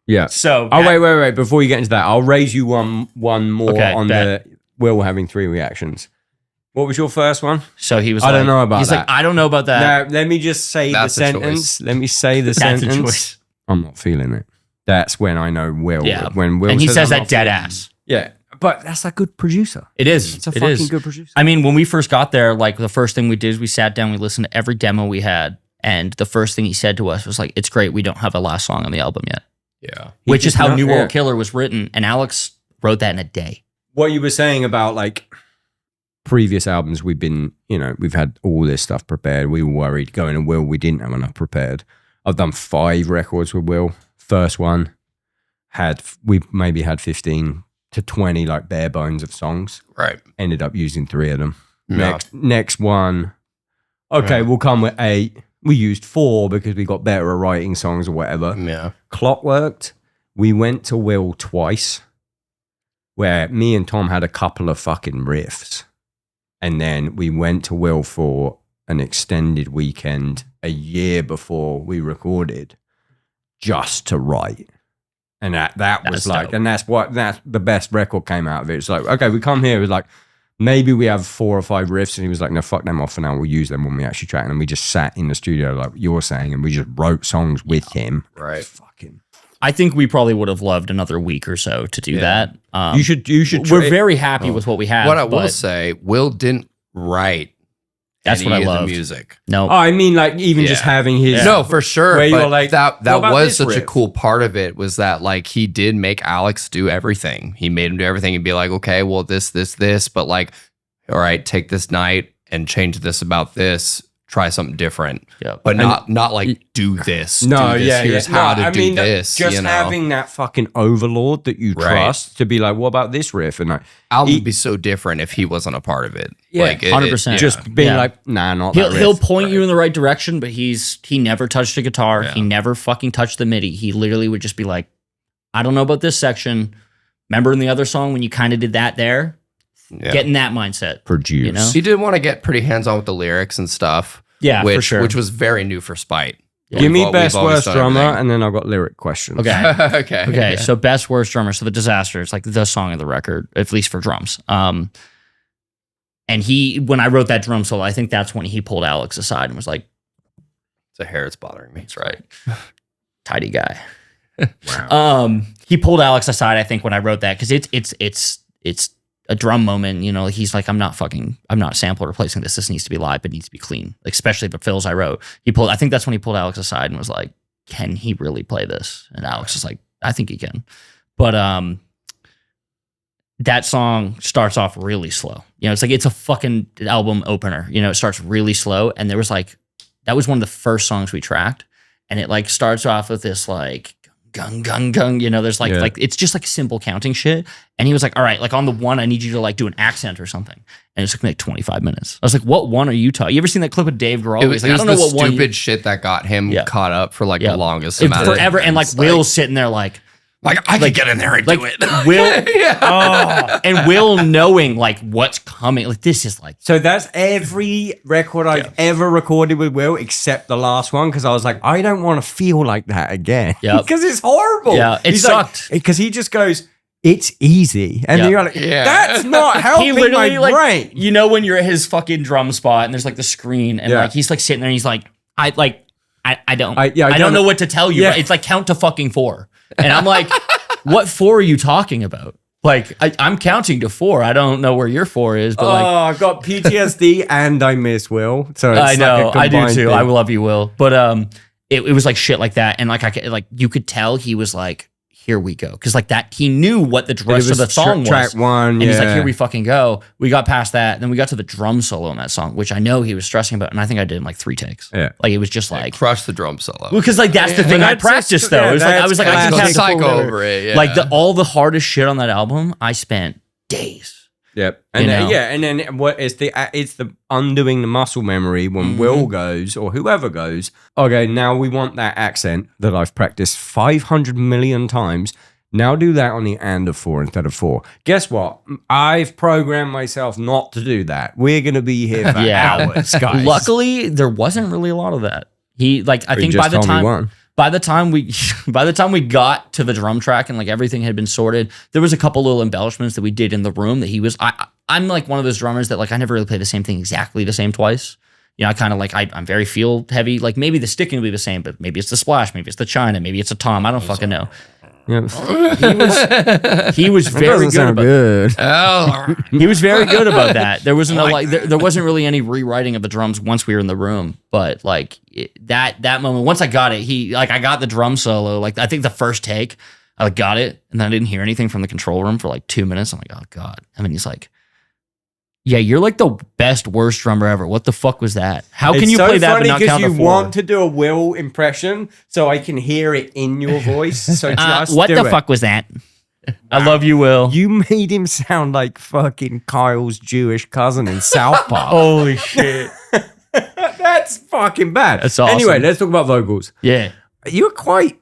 Yeah. So wait. Before you get into that, I'll raise you one more Okay, on bet. the Will having 3 reactions. What was your first one? So he was I don't know about he's that. like, I don't know about that. Now, let me just say That's the a sentence. Let me say the That's a sentence. choice. I'm not feeling it. That's when I know Will. Yeah. When Will And he says I'm that not dead feeling ass. it. Yeah. But that's a good producer. It is. It's a It fucking is. good producer. I mean, when we first got there, like the first thing we did is we sat down, we listened to every demo we had, and the first thing he said to us was like, "It's great, we don't have a last song on the album yet," yeah. which is just how not- New yeah. World Killer was written, and Alex wrote that in a day. What you were saying about like previous albums, we've had all this stuff prepared. We were worried going to Will, we didn't have enough prepared. I've done 5 records with Will. First one we maybe had 15 to 20 like bare bones of songs. Right. Ended up using 3 of them. Yeah. Next one, okay, Right. we'll come with 8. We used 4 because we got better at writing songs or whatever. Yeah. Clockworked, we went to Will twice, where me and Tom had a couple of fucking riffs. And then we went to Will for an extended weekend a year before we recorded just to write. And that was That's like, dope. and that's the best record came out of it. It's like, okay, we come here, it was like, maybe we have 4 or 5 riffs. And he was like, no, fuck them off for now. We'll use them when we actually track. And we just sat in the studio, like you're saying, and we just wrote songs with him. Right. Fucking. I think we probably would have loved another week or so to do that. You should. We're very happy with what we have. What I will but say, Will didn't write That's any what I of the loved. music. No, Oh, I mean, like even just Yeah. having his. No, for sure. Where you but were like, that what about was this such a riff? cool part of it was that like he did make Alex do everything. He made him do everything and be like, okay, well, this, but like, all right, take this night and change this about this. Try something different. Yeah. But not like do this. No, do this. yeah, Here's yeah. how No, to I do mean, this. Just you know? having that fucking overlord that you Right. trust to be like, what about this riff? And like, album would be so different if he wasn't a part of it. Yeah, like 100%. just being Yeah. like, nah, not he'll that he'll riff. point you in the right direction, but he never touched a guitar. Yeah. He never fucking touched the MIDI. He literally would just be like, I don't know about this section. Remember in the other song when you kind of did that there? Yeah. Get in that mindset. Produce. You know? He did want to get pretty hands-on with the lyrics and stuff. Yeah, which, for sure. Which was very new for Spite. Give me We've best always worst done drummer, everything. and then I've got lyric questions. Okay. Okay. Okay, Yeah. so best worst drummer. So the Disaster is like the song of the record, at least for drums. And when I wrote that drum solo, I think that's when he pulled Alex aside and was like, It's a hair that's bothering me. "That's right, tidy guy." Wow. He pulled Alex aside, I think, when I wrote that because it's a drum moment. You know, he's like, I'm not sample replacing this. This needs to be live. It needs to be clean, like, especially the fills I wrote. I think that's when he pulled Alex aside and was like, can he really play this? And Alex is like, I think he can. But that song starts off really slow. You know, it's a fucking album opener. You know, it starts really slow. And there was like, that was one of the first songs we tracked. And it like starts off with this like gung, gung, gung. You know, there's like it's just like simple counting shit. And he was like, all right, like on the one, I need you to like do an accent or something. And it took me like 25 minutes. I was like, what one are you talking? You ever seen that clip of Dave Grohl? It was, He's like, I don't know what stupid shit that got him caught up for like the longest amount of forever. time. And like Will's sitting there like I could get in there and do it. Will, and Will knowing like what's coming. Like this is like, So that's every record I've ever recorded with Will, except the last one, because I was like, I don't want to feel like that again. Yep. Because it's horrible. Yeah, it sucked. Because he just goes, it's easy. And Yep. you're like, Yeah. that's not helping my like, brain. you know, when you're at his fucking drum spot and there's like the screen and like he's like sitting there and he's like, I don't know what to tell you. Yeah. But it's like count to fucking 4. And I'm like, what 4 are you talking about? Like, I'm counting to 4. I don't know where your 4 is, but like, I've got PTSD and I miss Will. So it's I know, like a I do combined too. thing. I love you, Will. But it was like shit like that, and like you could tell he was like, here we go, because like that he knew what the rest of the song was. Track one, and he's like, here we fucking go. We got past that, then we got to the drum solo in that song, which I know he was stressing about, and I think I did in like 3 takes. Yeah. Like it was just like, Crush the drum solo. because like that's the thing I practiced though. It was like I was like, I can that's count to 4, psycho whatever. over it. Yeah. Like all the hardest shit on that album, I spent days. Yep. And You then, know? and then what is it's the undoing the muscle memory when Will goes or whoever goes, okay, now we want that accent that I've practiced 500 million times. Now do that on the and of 4 instead of 4. Guess what? I've programmed myself not to do that. We're going to be here for hours, guys. Luckily, there wasn't really a lot of that. He like I You think just by the told me time one. by the time we got to the drum track and like everything had been sorted, there was a couple little embellishments that we did in the room that he was. I'm like one of those drummers that like I never really play the same thing exactly the same twice. You know, I kind of like I'm very feel heavy. Like maybe the sticking will be the same, but maybe it's the splash, maybe it's the China, maybe it's a tom. I don't fucking know. Yep. He was very good about good. Oh, he was very good about that. There wasn't there wasn't really any rewriting of the drums once we were in the room, but like that moment, once I got it, I got the drum solo. Like I think the first take, I like got it, and then I didn't hear anything from the control room for like 2 minutes. I'm like, oh god. And then he's like, yeah, you're like the best worst drummer ever. What the fuck was that? How can you play that but not count to 4? You want to do a Will impression, so I can hear it in your voice. So just what do the it. fuck was that? I love you, Will. You made him sound like fucking Kyle's Jewish cousin in South Park. Holy shit. That's fucking bad. That's awesome. Anyway, let's talk about vocals. Yeah. You're quite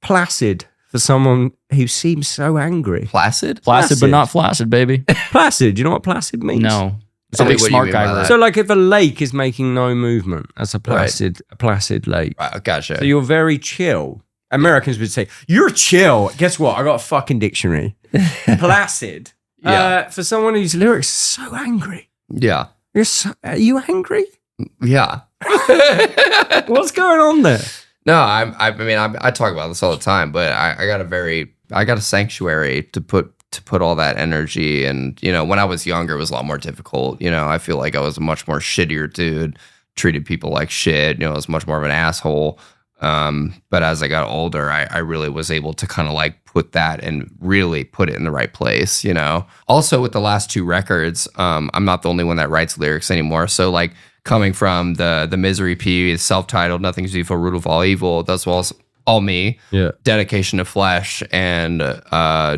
placid for someone who seems so angry. placid? Placid but not flaccid, baby. Placid. Do you know what placid means? No. It's Tell a me big what you smart mean guy by word. that. So, like, if a lake is making no movement, that's a placid lake. Right, gotcha. So you're very chill. Americans would say you're chill. Guess what? I got a fucking dictionary. Placid. Yeah. For someone whose lyrics are so angry. yeah. Are you angry? Yeah. What's going on there? No, I mean, I talk about this all the time, but I got a sanctuary to put all that energy. And, you know, when I was younger, it was a lot more difficult. You know, I feel like I was a much more shittier dude, treated people like shit. You know, I was much more of an asshole. But as I got older, I really was able to kind of like put that and really put it in the right place, you know? Also with the last 2 records, I'm not the only one that writes lyrics anymore. So like coming from the Misery P, self-titled, Nothing's Evil, Root of All Evil, that's all me. Yeah. Dedication to Flesh and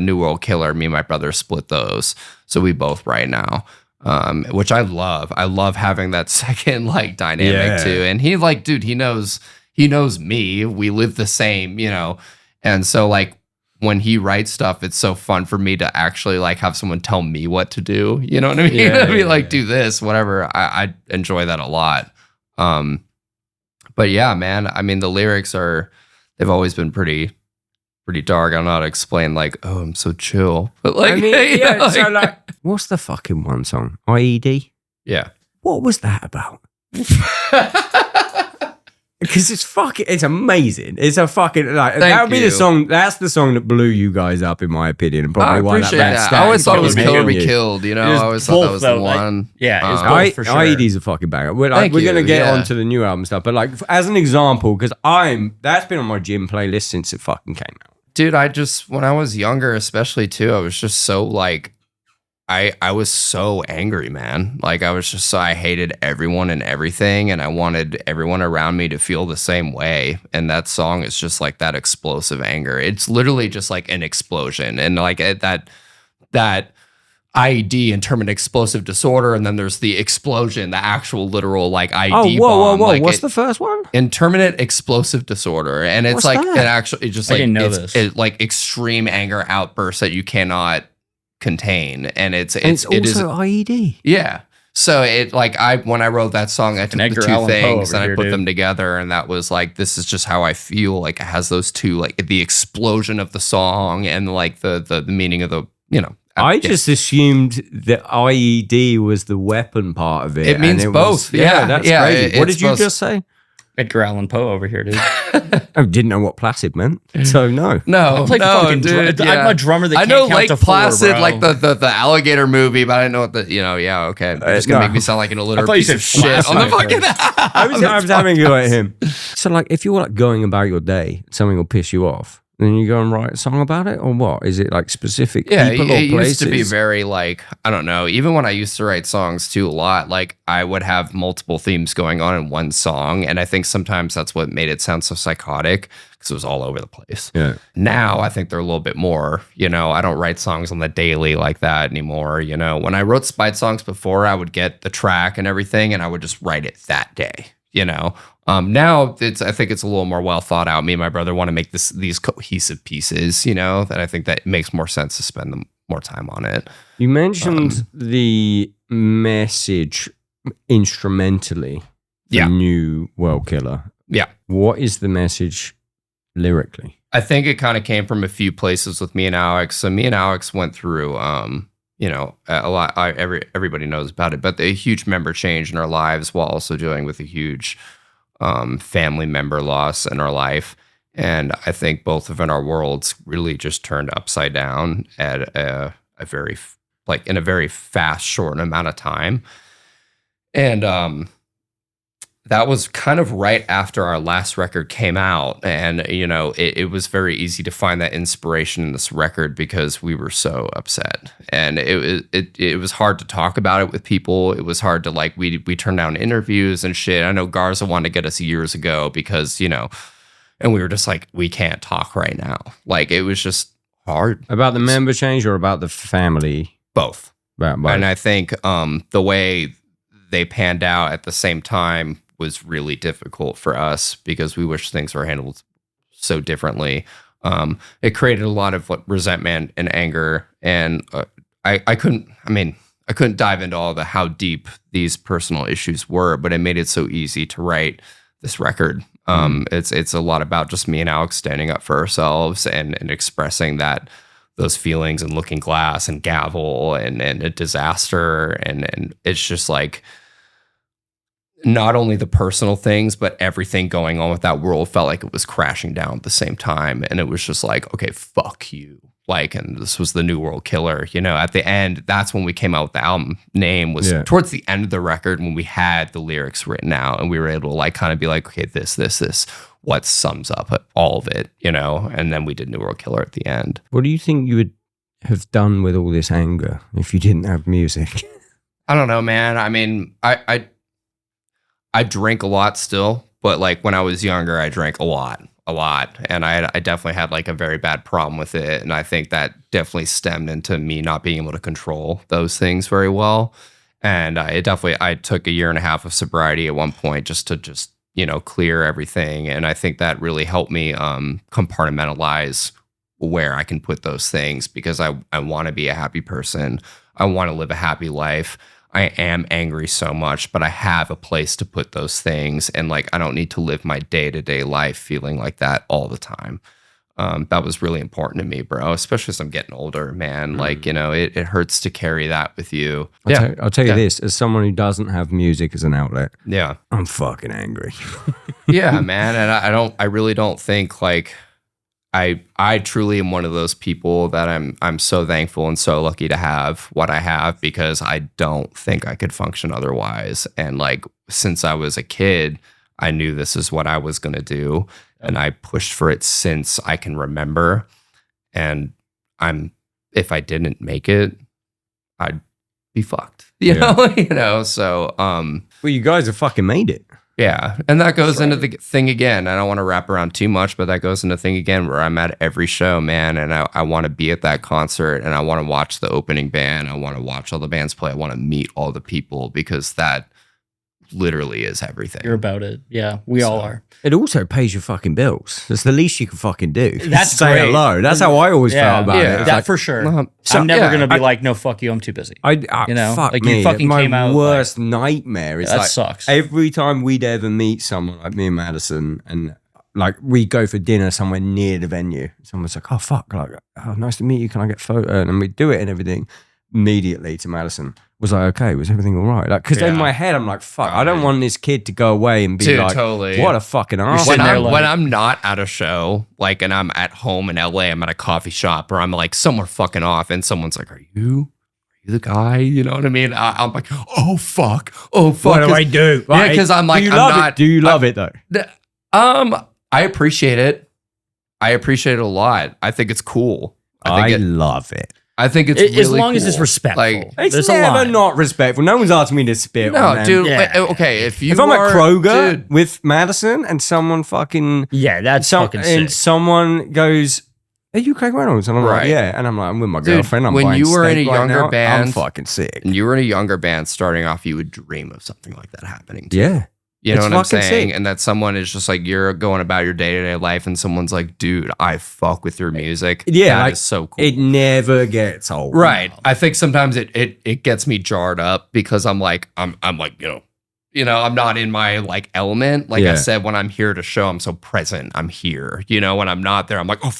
New World Killer, me and my brother split those. So we both write now. Which I love. I love having that second like dynamic too. And he like, dude, he knows me. We live the same, you know. And so like when he writes stuff, it's so fun for me to actually like have someone tell me what to do. You know what I mean? Yeah, Be like, do this, whatever. I enjoy that a lot. But yeah, man, I mean, the lyrics they've always been pretty dark. I don't know how to explain like, oh, I'm so chill. But like, I mean, you know, yeah, so like, what's the fucking one song? IED? yeah. What was that about? Because it's amazing. It's a fucking like that would be the you. song. That's the song that blew you guys up, in my opinion, and probably I why that appreciate band that. started I always thought it was fucking Kill or Be hitting you. Killed. You know, It was I always thought that both, was though, the like, one. yeah, it was Uh, both for sure. IED's a fucking banger. We're Thank going to you, get yeah. onto the new album stuff, but like as an example, because that's been on my gym playlist since it fucking came out. Dude, when I was younger, especially too, I was just so like, I was so angry, man. Like I hated everyone and everything, and I wanted everyone around me to feel the same way. And that song is just like that explosive anger. It's literally just like an explosion, and like that IED, intermittent explosive disorder, and then there's the explosion, the actual literal like IED bomb. Like What's the first one? intermittent explosive disorder, and it's What's like that? it just I like didn't know it's this. like extreme anger outbursts that you cannot contain, and It's it is also IED. yeah. So it like when I wrote that song, I took Edgar the two Allan Poe things over and I here, put dude. them together, and that was like, this is just how I feel. Like it has those two, like the explosion of the song and like the meaning of the, you know. I yeah. just assumed that IED was the weapon part of it. It means and both. Was, Yeah, that's yeah, crazy. What it's did you both. just say? Edgar Allan Poe over here, dude. I didn't know what placid meant, so no. No, I played no, fucking dude. I'm a drummer that I can't know count Lake to 4, Placid, bro. like the alligator movie, but I didn't know what the, you know, yeah, okay. You're just gonna no. make me sound like an illiterate thought you piece of said shit on the Placid. fucking. I was having a go at him. So, like, if you're like going about your day, something will piss you off, then you go and write a song about it, or what? Is it like specific Yeah, people it or places? used to be very like, I don't know, even when I used to write songs too a lot, like I would have multiple themes going on in one song. And I think sometimes that's what made it sound so psychotic, because it was all over the place. Yeah. Now I think they're a little bit more, you know, I don't write songs on the daily like that anymore. You know, when I wrote Spite songs before, I would get the track and everything and I would just write it that day, you know. Now I think it's a little more well thought out. Me and my brother want to make these cohesive pieces, you know, that I think that it makes more sense to spend more time on it. You mentioned the message instrumentally, the Yeah. new World Killer. Yeah. What is the message lyrically? I think it kind of came from a few places with me and Alex. So me and Alex went through, you know, a lot. Everybody knows about it, but a huge member change in our lives, while also dealing with a huge family member loss in our life. And I think both of our worlds really just turned upside down at a very in a very fast, short amount of time. And that was kind of right after our last record came out. And, you know, it was very easy to find that inspiration in this record because we were so upset. And it was hard to talk about it with people. It was hard to, like, we turned down interviews and shit. I know Garza wanted to get us years ago because, you know, and we were just like, we can't talk right now. Like, it was just hard. About the member change or about the family? Both. About both. And I think the way they panned out at the same time was really difficult for us because we wish things were handled so differently. It created a lot of resentment and anger, and I couldn't dive into all how deep these personal issues were, but it made it so easy to write this record. It's a lot about just me and Alex standing up for ourselves and expressing those feelings and Looking Glass and Gavel and a disaster. And it's just like, not only the personal things, but everything going on with that world felt like it was crashing down at the same time. And it was just like, okay, fuck you. Like, and this was the New World Killer, you know, at the end, that's when we came out with the album name was towards the end of the record when we had the lyrics written out and we were able to like kind of be like, okay, this, what sums up all of it, you know? And then we did New World Killer at the end. What do you think you would have done with all this anger if you didn't have music? I don't know, man. I mean, I drink a lot still, but like when I was younger, I drank a lot. And I definitely had like a very bad problem with it. And I think that definitely stemmed into me not being able to control those things very well. And I took a year and a half of sobriety at one point just to you know, clear everything. And I think that really helped me compartmentalize where I can put those things because I want to be a happy person. I want to live a happy life. I am angry so much, but I have a place to put those things. And like, I don't need to live my day-to-day life feeling like that all the time. That was really important to me, bro, especially as I'm getting older, man. Like, you know, it hurts to carry that with you. I'll tell you this, as someone who doesn't have music as an outlet, Yeah. I'm fucking angry. Yeah, man. And I really don't think like, I truly am one of those people that I'm so thankful and so lucky to have what I have because I don't think I could function otherwise. And like since I was a kid, I knew this is what I was going to do, and I pushed for it since I can remember. And if I didn't make it, I'd be fucked. You know. So Well, you guys have fucking made it. yeah, and that goes into the thing again. I don't want to wrap around too much, but that goes into the thing again where I'm at every show, man, and I want to be at that concert, and I want to watch the opening band. I want to watch all the bands play. I want to meet all the people because that literally is everything. You're about it. Yeah, we all are. It also pays your fucking bills. That's the least you can fucking do. That's say great. hello. That's how I always felt about Yeah. it. It's That like, for sure. So, I'm never yeah, gonna be like, no, fuck you, I'm too busy. I You know, fuck like, you me. fucking my came out, worst nightmare. It's that like sucks. every time we'd ever meet someone like me and Madison, and like we go for dinner somewhere near the venue. Someone's like, "Oh fuck, like, oh, nice to meet you. Can I get a photo?" And we do it and everything. Immediately to Madison, was like, "Okay, was everything all right?" Like, because in my head, I'm like, "Fuck, I don't want this kid to go away and be Dude, like, totally. what a fucking ass." sitting there like- When I'm not at a show, like, and I'm at home in LA, I'm at a coffee shop, or I'm like somewhere fucking off, and someone's like, "Are you the guy?" You know what I mean? I'm like, "Oh fuck, oh fuck." What do I do? Yeah, because I'm like, do you I'm love not. it? Do you love it though? I appreciate it. I appreciate it a lot. I think it's cool. I love it. I think it's As really long as it's cool. respectful. Like, It's There's a never line. not respectful. No one's asking me to spit on no, them. dude. Yeah. Okay, if you If I'm are, at Kroger dude, with Madison and someone fucking Yeah, that's fucking and sick. someone goes, "Are you Craig Reynolds?" And I'm like, Right. "Yeah," and I'm like, "I'm with my Dude, girlfriend. I'm when buying you were in steak a right younger now. band- I'm fucking sick." and you were in a younger band starting off, you would dream of something like that happening to you. Yeah, You know It's what I'm fucking saying? sick. And that someone is just like, you're going about your day-to-day life and someone's like, "Dude, I fuck with your music." Yeah, That like, is so cool. it never gets old. Right. I think sometimes it gets me jarred up because I'm like, I'm like, I'm not in my like element. Like Yeah. I said, when I'm here to show, I'm so present. I'm here. When I'm not there, I'm like, "Oh,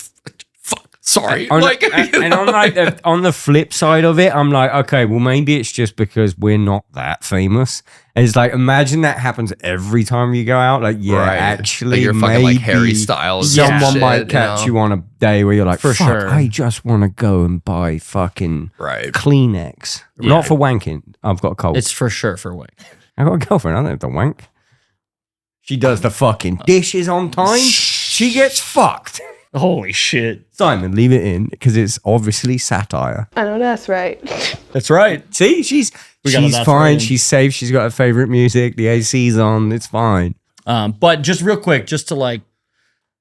fuck, sorry." On, Like, and on like on the flip side of it, I'm like, okay, well maybe it's just because we're not that famous. And it's like, imagine that happens every time you go out. Like, yeah, Right. actually, Like you're maybe fucking like Harry Styles. someone shit, might catch you on a day where you're like, For fuck, sure. I just want to go and buy fucking Right. Kleenex. Yeah. Not for wanking. I've got a cold. It's for sure for Wake. I got a girlfriend. I don't have to wank. She does the fucking dishes on time. She gets fucked. Holy shit. Simon, leave it in because it's obviously satire. I know that's right. That's right. See, she's We got a that's fine. right in. She's safe. She's got her favorite music. The AC's on. It's fine. But just real quick, just to like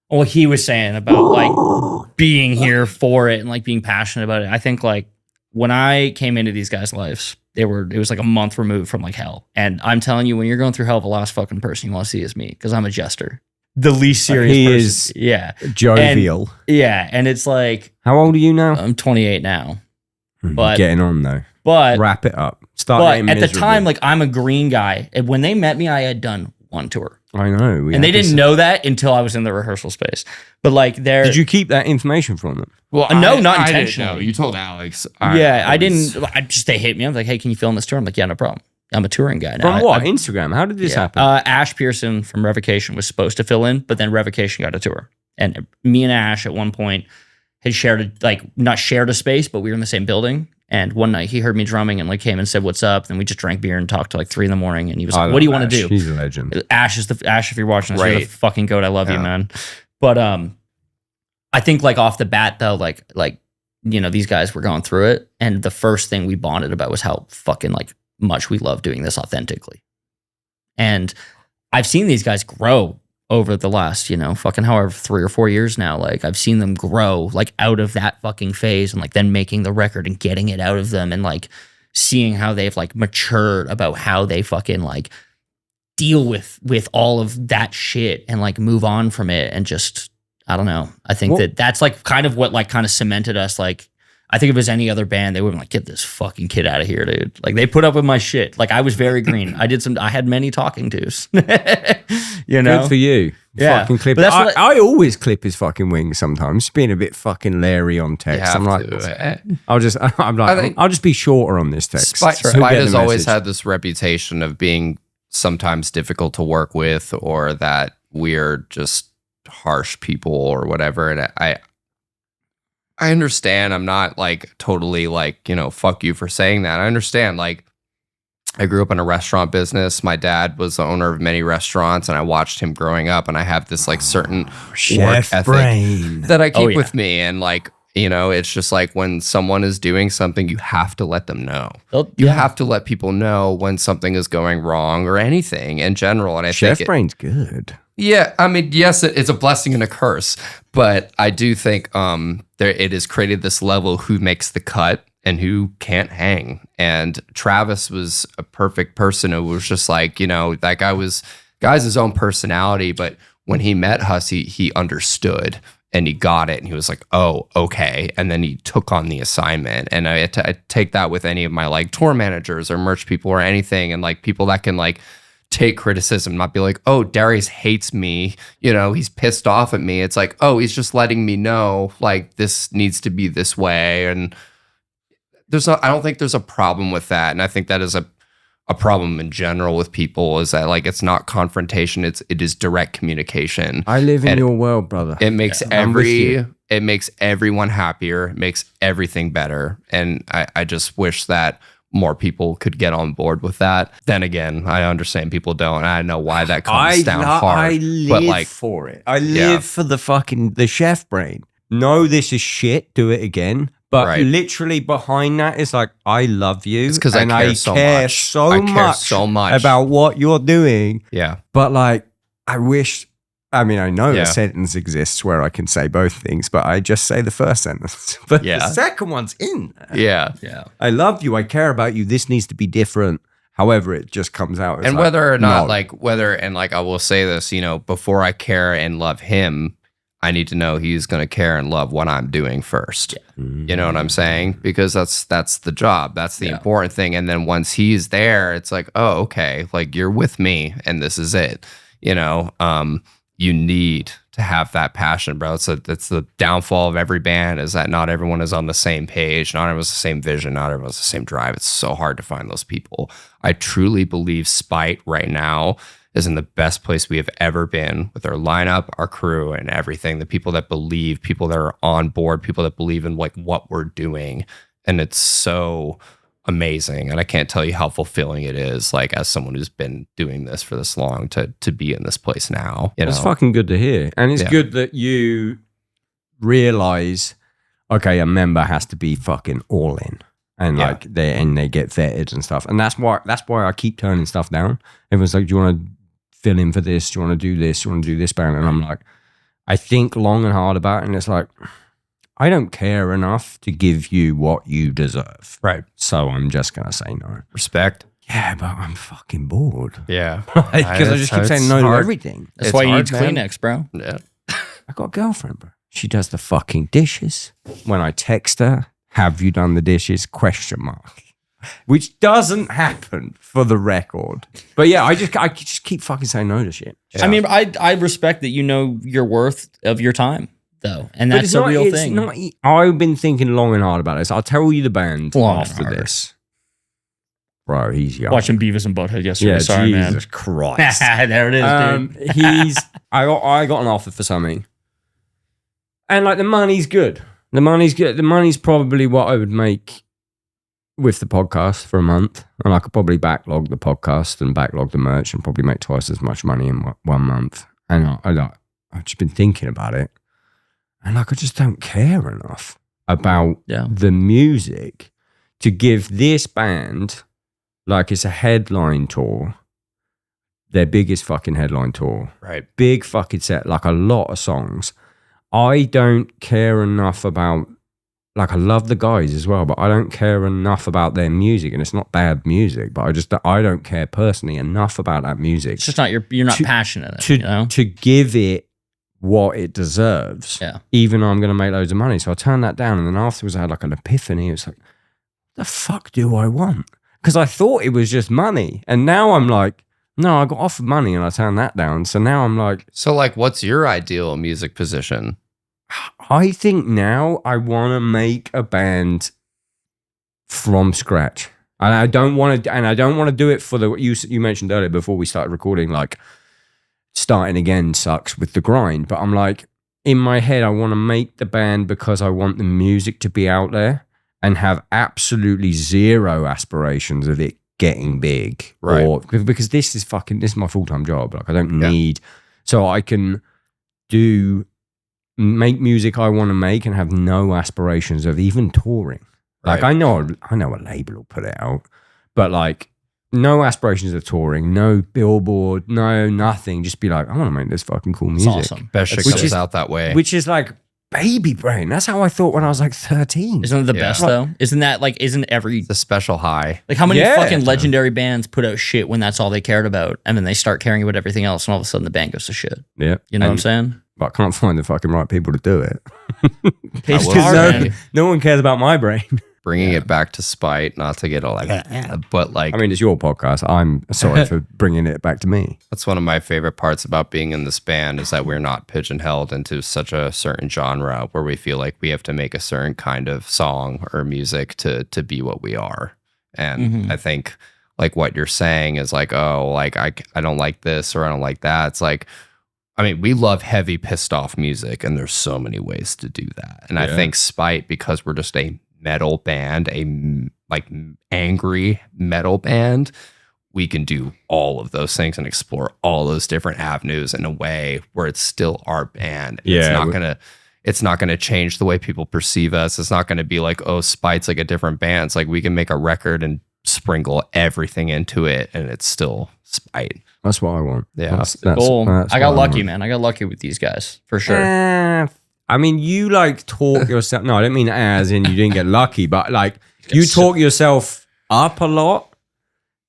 what he was saying about like being here for it and like being passionate about it. I think like when I came into these guys' lives, it was like a month removed from like hell. And I'm telling you, when you're going through hell, the last fucking person you want to see is me because I'm a jester. The least serious He person. is Yeah. jovial. Yeah. And it's like, How old are you now? I'm 28 now. but- Getting on though. But Wrap it up. Start but getting at the miserable. time, like I'm a green guy. And when they met me, I had done one tour. I know. And they didn't know that until I was in the rehearsal space. But like they're Did you keep that information from them? Well, No, not I didn't intentionally. know. You told Alex. I didn't. They hit me. I was like, "Hey, can you film this tour?" I'm like, "Yeah, no problem." I'm a touring guy now. From what? I- Instagram? How did this yeah. happen? Ash Pearson from Revocation was supposed to fill in, but then Revocation got a tour, and me and Ash at one point had not shared a space, but we were in the same building. And one night he heard me drumming and like came and said, "What's up?" And we just drank beer and talked till like 3 a.m. And he was like, "What do you want to do?" He's a legend. Ash, if you're watching this, you're the Right. fucking goat. I love you, Yeah. man. But I think like off the bat though, like these guys were going through it, and the first thing we bonded about was how fucking like much we love doing this authentically. And I've seen these guys grow over the last, fucking however 3 or 4 years now. Like I've seen them grow like out of that fucking phase and like then making the record and getting it out of them and like seeing how they've like matured about how they fucking like deal with all of that shit and like move on from it and just I don't know. I think that's like kind of what like kind of cemented us. Like, I think if it was any other band, they would have been like, get this fucking kid out of here, dude. Like, they put up with my shit. Like, I was very green. I had many talking tos. You know? Good for you. Yeah. Fucking clip. But that's what I always clip his fucking wings sometimes, being a bit fucking Larry on text. I'm like, I'll just be shorter on this text. Spite He'll get has the always message. had this reputation of being sometimes difficult to work with, or that we're just harsh people or whatever. And I understand. I'm not like totally like, fuck you for saying that. I understand. Like, I grew up in a restaurant business. My dad was the owner of many restaurants, and I watched him growing up, and I have this like certain work chef ethic brain. that I keep with me. And like, it's just like when someone is doing something, you have to let them know. You have to let people know when something is going wrong or anything in general. And I Chef think brain's good. yeah, I mean, yes, it's a blessing and a curse, but I do think it has created this level of who makes the cut and who can't hang. And Travis was a perfect person who was just like, that guy's his own personality, but when he met us, he understood and he got it, and he was like, oh, okay. And then he took on the assignment. And I take that with any of my like tour managers or merch people or anything, and like people that can like take criticism, not be like, oh, Darius hates me, he's pissed off at me. It's like, oh, he's just letting me know like this needs to be this way. And I don't think there's a problem with that. And I think that is a problem in general with people, is that like it's not confrontation, it is direct communication. I live in your world, brother. It makes it makes everyone happier, it makes everything better. And I just wish that more people could get on board with that. Then again, I understand people don't. And I know why that comes down hard. I live for it. I live for the chef brain. No, this is shit. Do it again. But literally behind that is like, I love you. It's because I care so much about what you're doing. Yeah. But like, I know a sentence exists where I can say both things, but I just say the first sentence. But the second one's in there. Yeah. Yeah. I love you. I care about you. This needs to be different. However, it just comes out. And whether or not, I will say this, before I care and love him, I need to know he's going to care and love what I'm doing first. Yeah. You know what I'm saying? Because that's the job. That's the important thing. And then once he's there, it's like, oh, okay, like you're with me and this is it. You need to have that passion, bro. It's the downfall of every band, is that not everyone is on the same page, not everyone's the same vision, not everyone's the same drive. It's so hard to find those people. I truly believe Spite right now is in the best place we have ever been, with our lineup, our crew, and everything. The people that believe, people that are on board, people that believe in like what we're doing. And it's so amazing. And I can't tell you how fulfilling it is, like as someone who's been doing this for this long, to be in this place now. It's fucking good to hear. And it's good that you realize, okay, a member has to be fucking all in. And like they get vetted and stuff. And that's why I keep turning stuff down. Everyone's like, do you want to fill in for this? Do you want to do this? Do you want to do this band? And I'm like, I think long and hard about it. And it's like, I don't care enough to give you what you deserve. Right. So I'm just going to say no. Respect. Yeah, but I'm fucking bored. Yeah. Because I just keep saying no to everything. That's why you need Kleenex, bro. Yeah. I got a girlfriend, bro. She does the fucking dishes. When I text her, have you done the dishes? ? Which doesn't happen, for the record. But yeah, I just keep fucking saying no to shit. Yeah. I mean, I respect that you know your worth of your time, though. And that's a real thing. I've been thinking long and hard about this. I'll tell you the band after this. Bro, he's young. Watching Beavis and Butthead yesterday. Yeah, sorry, Jesus man. Christ. There it is, dude. I got an offer for something. And like the money's good. The money's good. The money's probably what I would make with the podcast for a month. And I could probably backlog the podcast and backlog the merch and probably make twice as much money in 1 month. And I've just been thinking about it. And like, I just don't care enough about the music to give this band, like, it's a headline tour, their biggest fucking headline tour. Right. Big fucking set, like a lot of songs. I don't care enough about, like, I love the guys as well, but I don't care enough about their music. And it's not bad music, but I don't care personally enough about that music. It's just not, you're not passionate, you know? To give it what it deserves. Yeah. Even though I'm going to make loads of money. So I turned that down. And then afterwards I had like an epiphany. It was like, the fuck do I want? Because I thought it was just money. And now I'm like, no, I got offered money and I turned that down. So now I'm like. So like, what's your ideal music position? I think now I want to make a band from scratch. And I don't want to do it for the, you mentioned earlier before we started recording, like starting again sucks with the grind. But I'm like, in my head, I want to make the band because I want the music to be out there and have absolutely zero aspirations of it getting big. Right. Or, because this is my full-time job. Like I don't need, so I can make music I want to make and have no aspirations of even touring. Like Right. I know a label will put it out, but like no aspirations of touring, no billboard, no nothing. Just be like, I want to make this fucking cool It's music. awesome. Best shit Which comes is- out that way. Which is like baby brain. That's how I thought when I was like 13. Isn't it the Yeah. best though? Isn't every It's a special high. like how many Yeah. fucking legendary bands put out shit when that's all they cared about, and then they start caring about everything else, and all of a sudden the band goes to shit. Yeah. You know what I'm saying? But I can't find the fucking right people to do it. It's will hard, say- man. No one cares about my brain. Bringing it back to Spite, not to get all like, but like, I mean, it's your podcast. I'm sorry for bringing it back to me. that's one of my favorite parts about being in this band is that we're not pigeonholed into such a certain genre where we feel like we have to make a certain kind of song or music to be what we are. And Mhm. I think like what you're saying is like, oh, like I don't like this or I don't like that. It's like, I mean, we love heavy pissed off music and there's so many ways to do that. And I Yeah. think Spite, because we're just a metal band, like angry metal band, we can do all of those things and explore all those different avenues in a way where it's still our band. Yeah, It's not gonna change the way people perceive us. It's not gonna be like, oh, Spite's like a different band. It's like we can make a record and sprinkle everything into it and it's still Spite. That's what I want. Yeah. That's Cool. that's I got what lucky, want. man. I got lucky with these guys for sure. I mean, you like talk yourself. No, I don't mean as in you didn't get lucky, but like you talk yourself up a lot,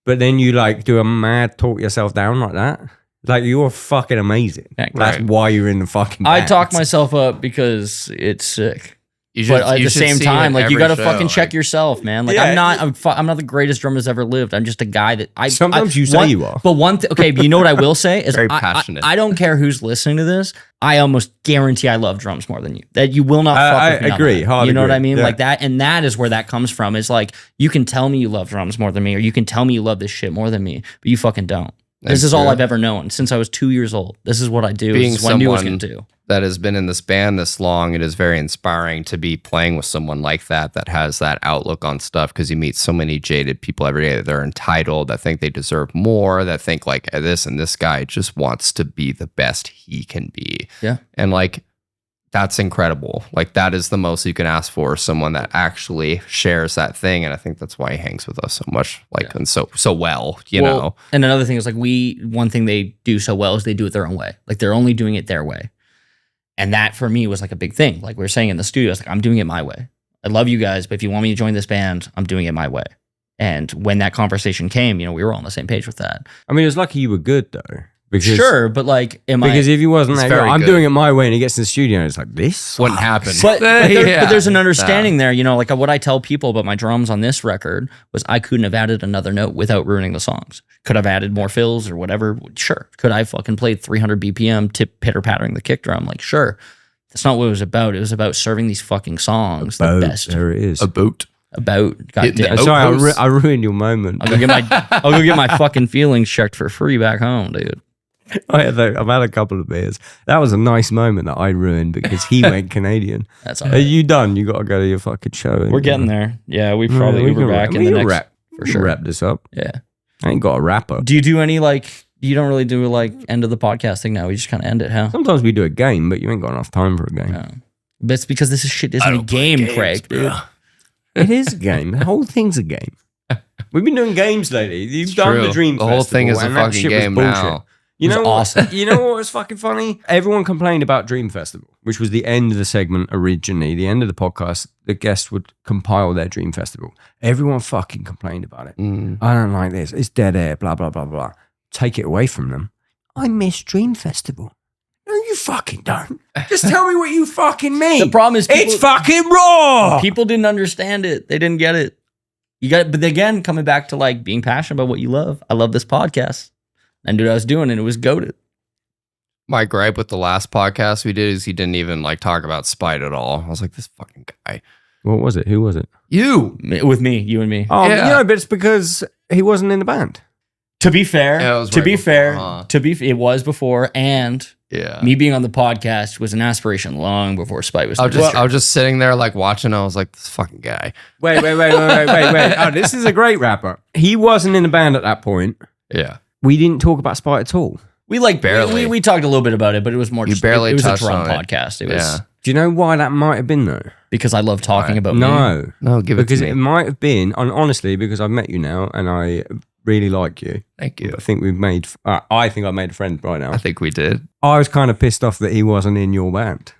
but then you like do a mad talk yourself down like that. Like you're fucking amazing. Thanks. That's why you're in the fucking. I band. talk myself up because it's sick. You But at you the should same see time, it like you every got to show, fucking check like- yourself, man. Like Yeah. I'm not the greatest drummer that's ever lived. I'm just a guy that Sometimes you say you are. But okay, but you know what I will say is Very I passionate. don't care who's listening to this. I almost guarantee I love drums more than you. That you will not. Fuck I with me on agree, that. hard You know what agree. I mean? Yeah. Like that, and that is where that comes from. Is like you can tell me you love drums more than me, or you can tell me you love this shit more than me, but you fucking don't. That's This is all true. I've ever known since I was 2 years old. This is what I do. Being This is what I knew I was someone- going to do. that has been in this band this long, it is very inspiring to be playing with someone like that has that outlook on stuff, because you meet so many jaded people every day that they're entitled, that think they deserve more, that think like this, and this guy just wants to be the best he can be. Yeah. And like that's incredible. Like that is the most you can ask for, someone that actually shares that thing. And I think that's why he hangs with us so much, like and so well, you know. And another thing is like one thing they do so well is they do it their own way. Like they're only doing it their way. And that for me was like a big thing. Like we were saying in the studio, it's like, I'm doing it my way. I love you guys, but if you want me to join this band, I'm doing it my way. And when that conversation came, you know, we were all on the same page with that. I mean, it was lucky you were good though. Because, Sure, but like, Because if you wasn't It's like, very I'm good. doing it my way, and he gets in the studio, and it's like this Wouldn't happen. But Yeah. there's an understanding there, you know, like what I tell people about my drums on this record was I couldn't have added another note without ruining the songs. Could have added more fills or whatever? Sure. Could I fucking played 300 BPM pitter-pattering the kick drum? Like, sure. That's not what it was about. It was about serving these fucking songs the best. There it is. A boot. About Hitting the goddamn. oat Sorry, post. I ruined your moment. I'll go get my fucking feelings checked for free back home, dude. I've had a couple of beers. That was a nice moment that I ruined because he went Canadian. That's all Are right. you done? You got to go to your fucking show. We're getting there. Yeah, we probably we Uber can back wrap- in we the can next wrap- for we can sure. wrap this up. Yeah. I ain't got a rapper. Do you do any like? You don't really do like end of the podcast thing now. We just kind of end it, huh? Sometimes we do a game, but you ain't got enough time for a game. No. But it's because this shit isn't a game, Craig. Dude. It is a game. The whole thing's a game. We've been doing games lately. You've It's done true. the Dream The whole thing Festival, is a and that fucking shit was game bullshit. now. You It know was what? awesome. You know what was fucking funny? Everyone complained about Dream Festival, which was the end of the segment originally. The end of the podcast, the guests would compile their Dream Festival. Everyone fucking complained about it. I don't like this. It's dead air. Blah blah blah blah. Take it away from them. I miss Dream Festival. No, you fucking don't. Just tell me what you fucking mean. The problem is it's fucking raw. People didn't understand it. They didn't get it. You got it. But again, coming back to like being passionate about what you love. I love this podcast. I knew what I was doing and it was goated. My gripe with the last podcast we did is he didn't even like talk about spite at all. I was like, this fucking guy. What was it? Who was it? You. With me, you and me. Oh, Yeah. but it's because he wasn't in the band. To be fair, Yeah, it was right before, it was before, and Yeah. me being on the podcast was an aspiration long before Spite was. I was just sitting there like watching. I was like, this fucking guy. Wait. Oh, this is a great rapper. He wasn't in the band at that point. Yeah. We didn't talk about Spite at all. We like Barely. We talked a little bit about it, but it was more. You just, barely it was a touched drum on it. podcast. It was Yeah. Do you know why that might have been though? because I love talking about me. No. No, give it Because to me. it might have been, and honestly, because I've met you now and I really like you. Thank you. I think we've made, I think I've made a friend right now. I think we did. I was kind of pissed off that he wasn't in your band.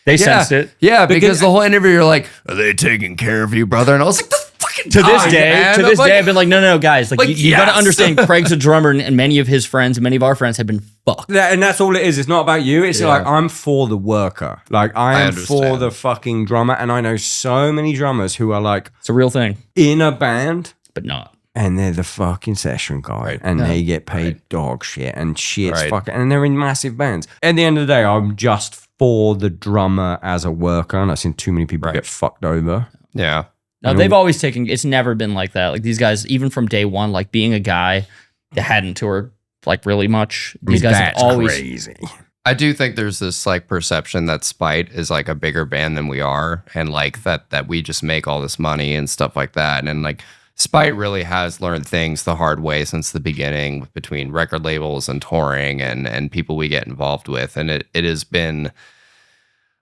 They sensed it. Yeah, because the whole interview, you're like, are they taking care of you, brother? And I was like, this fucking To this guy, day, man. to I'm this like, day, I've been like, no, guys, like Like, you got to yes. understand. Craig's a drummer, and many of his friends, and many of our friends have been fucked. And that's all it is. It's not about you. It's Yeah. like, I'm for the worker. Like, I am for understand. the fucking drummer. And I know so many drummers who are like It's a real thing, in a band but not. and they're the fucking session guy Right. and Yeah. they get paid dog shit and shit's Right. fucking, and they're in massive bands. At the end of the day, I'm just for the drummer as a worker. And I've seen too many people Right. get fucked over. Yeah. No, they've always taken. It's never been like that. Like these guys, even from day one, like being a guy that hadn't toured like really much. These guys have always. crazy. I do think there's this like perception that Spite is like a bigger band than we are, and like that we just make all this money and stuff like that. And like Spite really has learned things the hard way since the beginning, between record labels and touring and people we get involved with, and it has been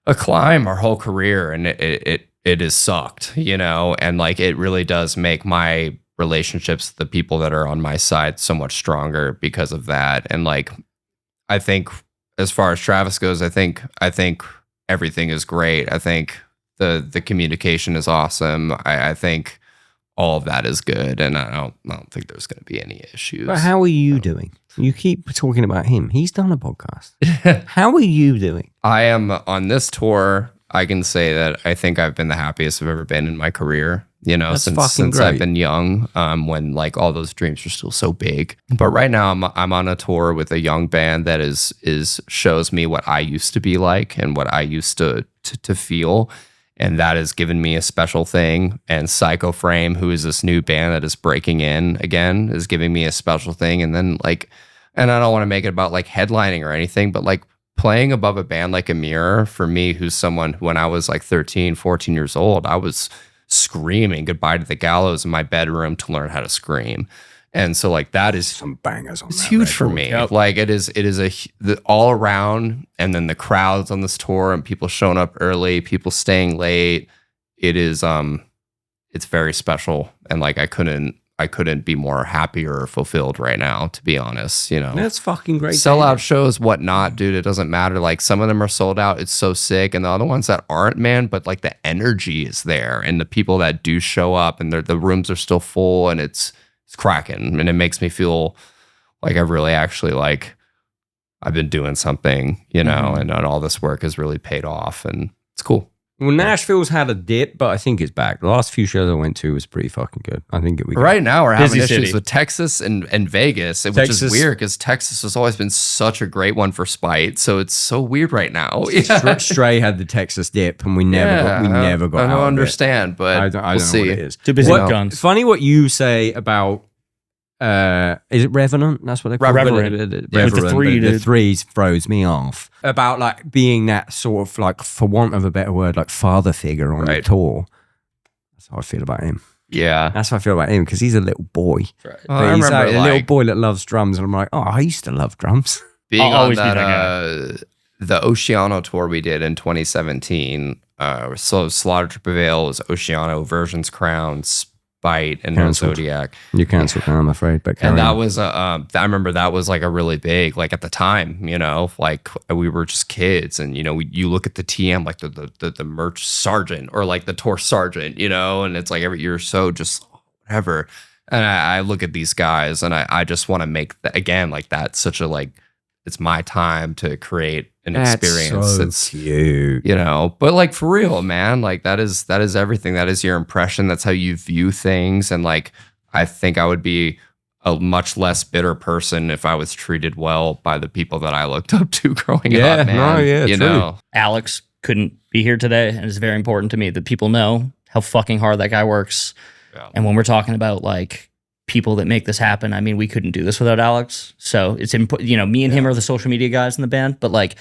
a climb our whole career, and it has sucked, you know, and like it really does make my relationships, the people that are on my side, so much stronger because of that. And like I think as far as Travis goes, I think everything is great. I think the communication is awesome. I think all of that is good, and I don't think there's going to be any issues. But how are you doing? You keep talking about him. He's done a podcast. How are you doing? I am on this tour. I can say that I think I've been the happiest I've ever been in my career. You know, That's since fucking I've great. been young, when like all those dreams were still so big. But right now, I'm on a tour with a young band that is shows me what I used to be like and what I used to feel, and that has given me a special thing. And Psycho Frame, who is this new band that is breaking in again, is giving me a special thing. And then like, and I don't want to make it about like headlining or anything, but like playing above a band like Amir, for me, who's someone who, when I was like 13, 14 years old, I was screaming goodbye to the gallows in my bedroom to learn how to scream. And so like that is Some bangers on it's that huge for record. me. Yep. Like it is the all around, and then the crowds on this tour and people showing up early, people staying late. It is it's very special, and like I couldn't be more happy or fulfilled right now, to be honest. You know, That's fucking great. sellout shows, whatnot, dude. It doesn't matter. Like some of them are sold out. It's so sick, and the other ones that aren't, man. But like the energy is there, and the people that do show up, and the rooms are still full, and it's cracking, and it makes me feel like I really actually like I've been doing something, you know, and all this work has really paid off, and it's cool. Well, Nashville's had a dip, but I think it's back. The last few shows I went to was pretty fucking good. I think we Right now, we're having Busy issues city. with Texas and Vegas, which Texas- is weird because Texas has always been such a great one for Spite. So it's so weird right now. Stray had the Texas dip, and we never got I out don't of it. understand, but I don't we'll know see. what it is. Too busy What- with guns. Funny what you say about is it Revenant? That's what they call Reverend. it. Yeah, with the three, the dude. threes throws me off. About like being that sort of like, for want of a better word, like father figure on the Right. tour. That's how I feel about him. Yeah. That's how I feel about him because he's a little boy. Right. Well, But I he's remember like a little like, boy that loves drums, and I'm like, oh, I used to love drums. being I'll on always be that, that the Oceano tour we did in 2017. So Slaughter to Prevail was Oceano, Versions Crown, Spite, and Cancelled. Zodiac. You cancelled now, I'm afraid. But And carry that on. was, I remember that was like a really big, like at the time, you know, like we were just kids, and you know, you look at the TM, like the merch sergeant or like the tour sergeant, you know, and it's like every year or so, just whatever. And I look at these guys, and I just want to make again like that such a like, it's my time to create an That's experience. so It's cute. you know, but like for real, man, like that is everything. That is your impression. That's how you view things. And like I think I would be a much less bitter person if I was treated well by the people that I looked up to growing up, man. You true. know. Alex couldn't be here today, and it's very important to me that people know how fucking hard that guy works. Yeah. And when we're talking about like people that make this happen, I mean, we couldn't do this without Alex. So it's important, you know, me and him are the social media guys in the band, but like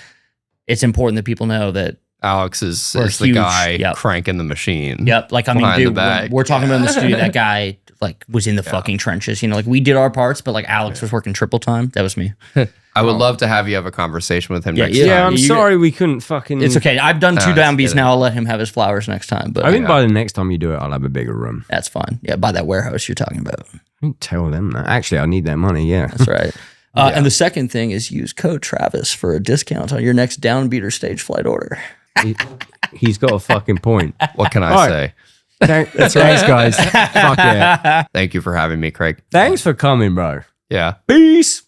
it's important that people know that. Alex is We're the huge. guy Yep. cranking the machine. Yep. Like, I mean, Behind the dude, back. when we're talking about in the studio, that guy like was in the fucking trenches, you know, like we did our parts, but like Alex was working triple time. That was me. I would love to have you have a conversation with him Yeah, next yeah. time. Yeah, I'm You- sorry we couldn't fucking. It's okay. I've done 2 just downbeats kidding. now. I'll let him have his flowers next time, but I think by the next time you do it, I'll have a bigger room. that's fine. Yeah. By that warehouse you're talking about. I didn't tell them that. Actually, I need that money. Yeah. That's right. And the second thing is use code Travis for a discount on your next Downbeat or stage flight order. He's got a fucking point. What can I All right. say? That's right, guys. Fuck yeah. Thank you for having me, Craig. Thanks for coming, bro. Yeah. Peace.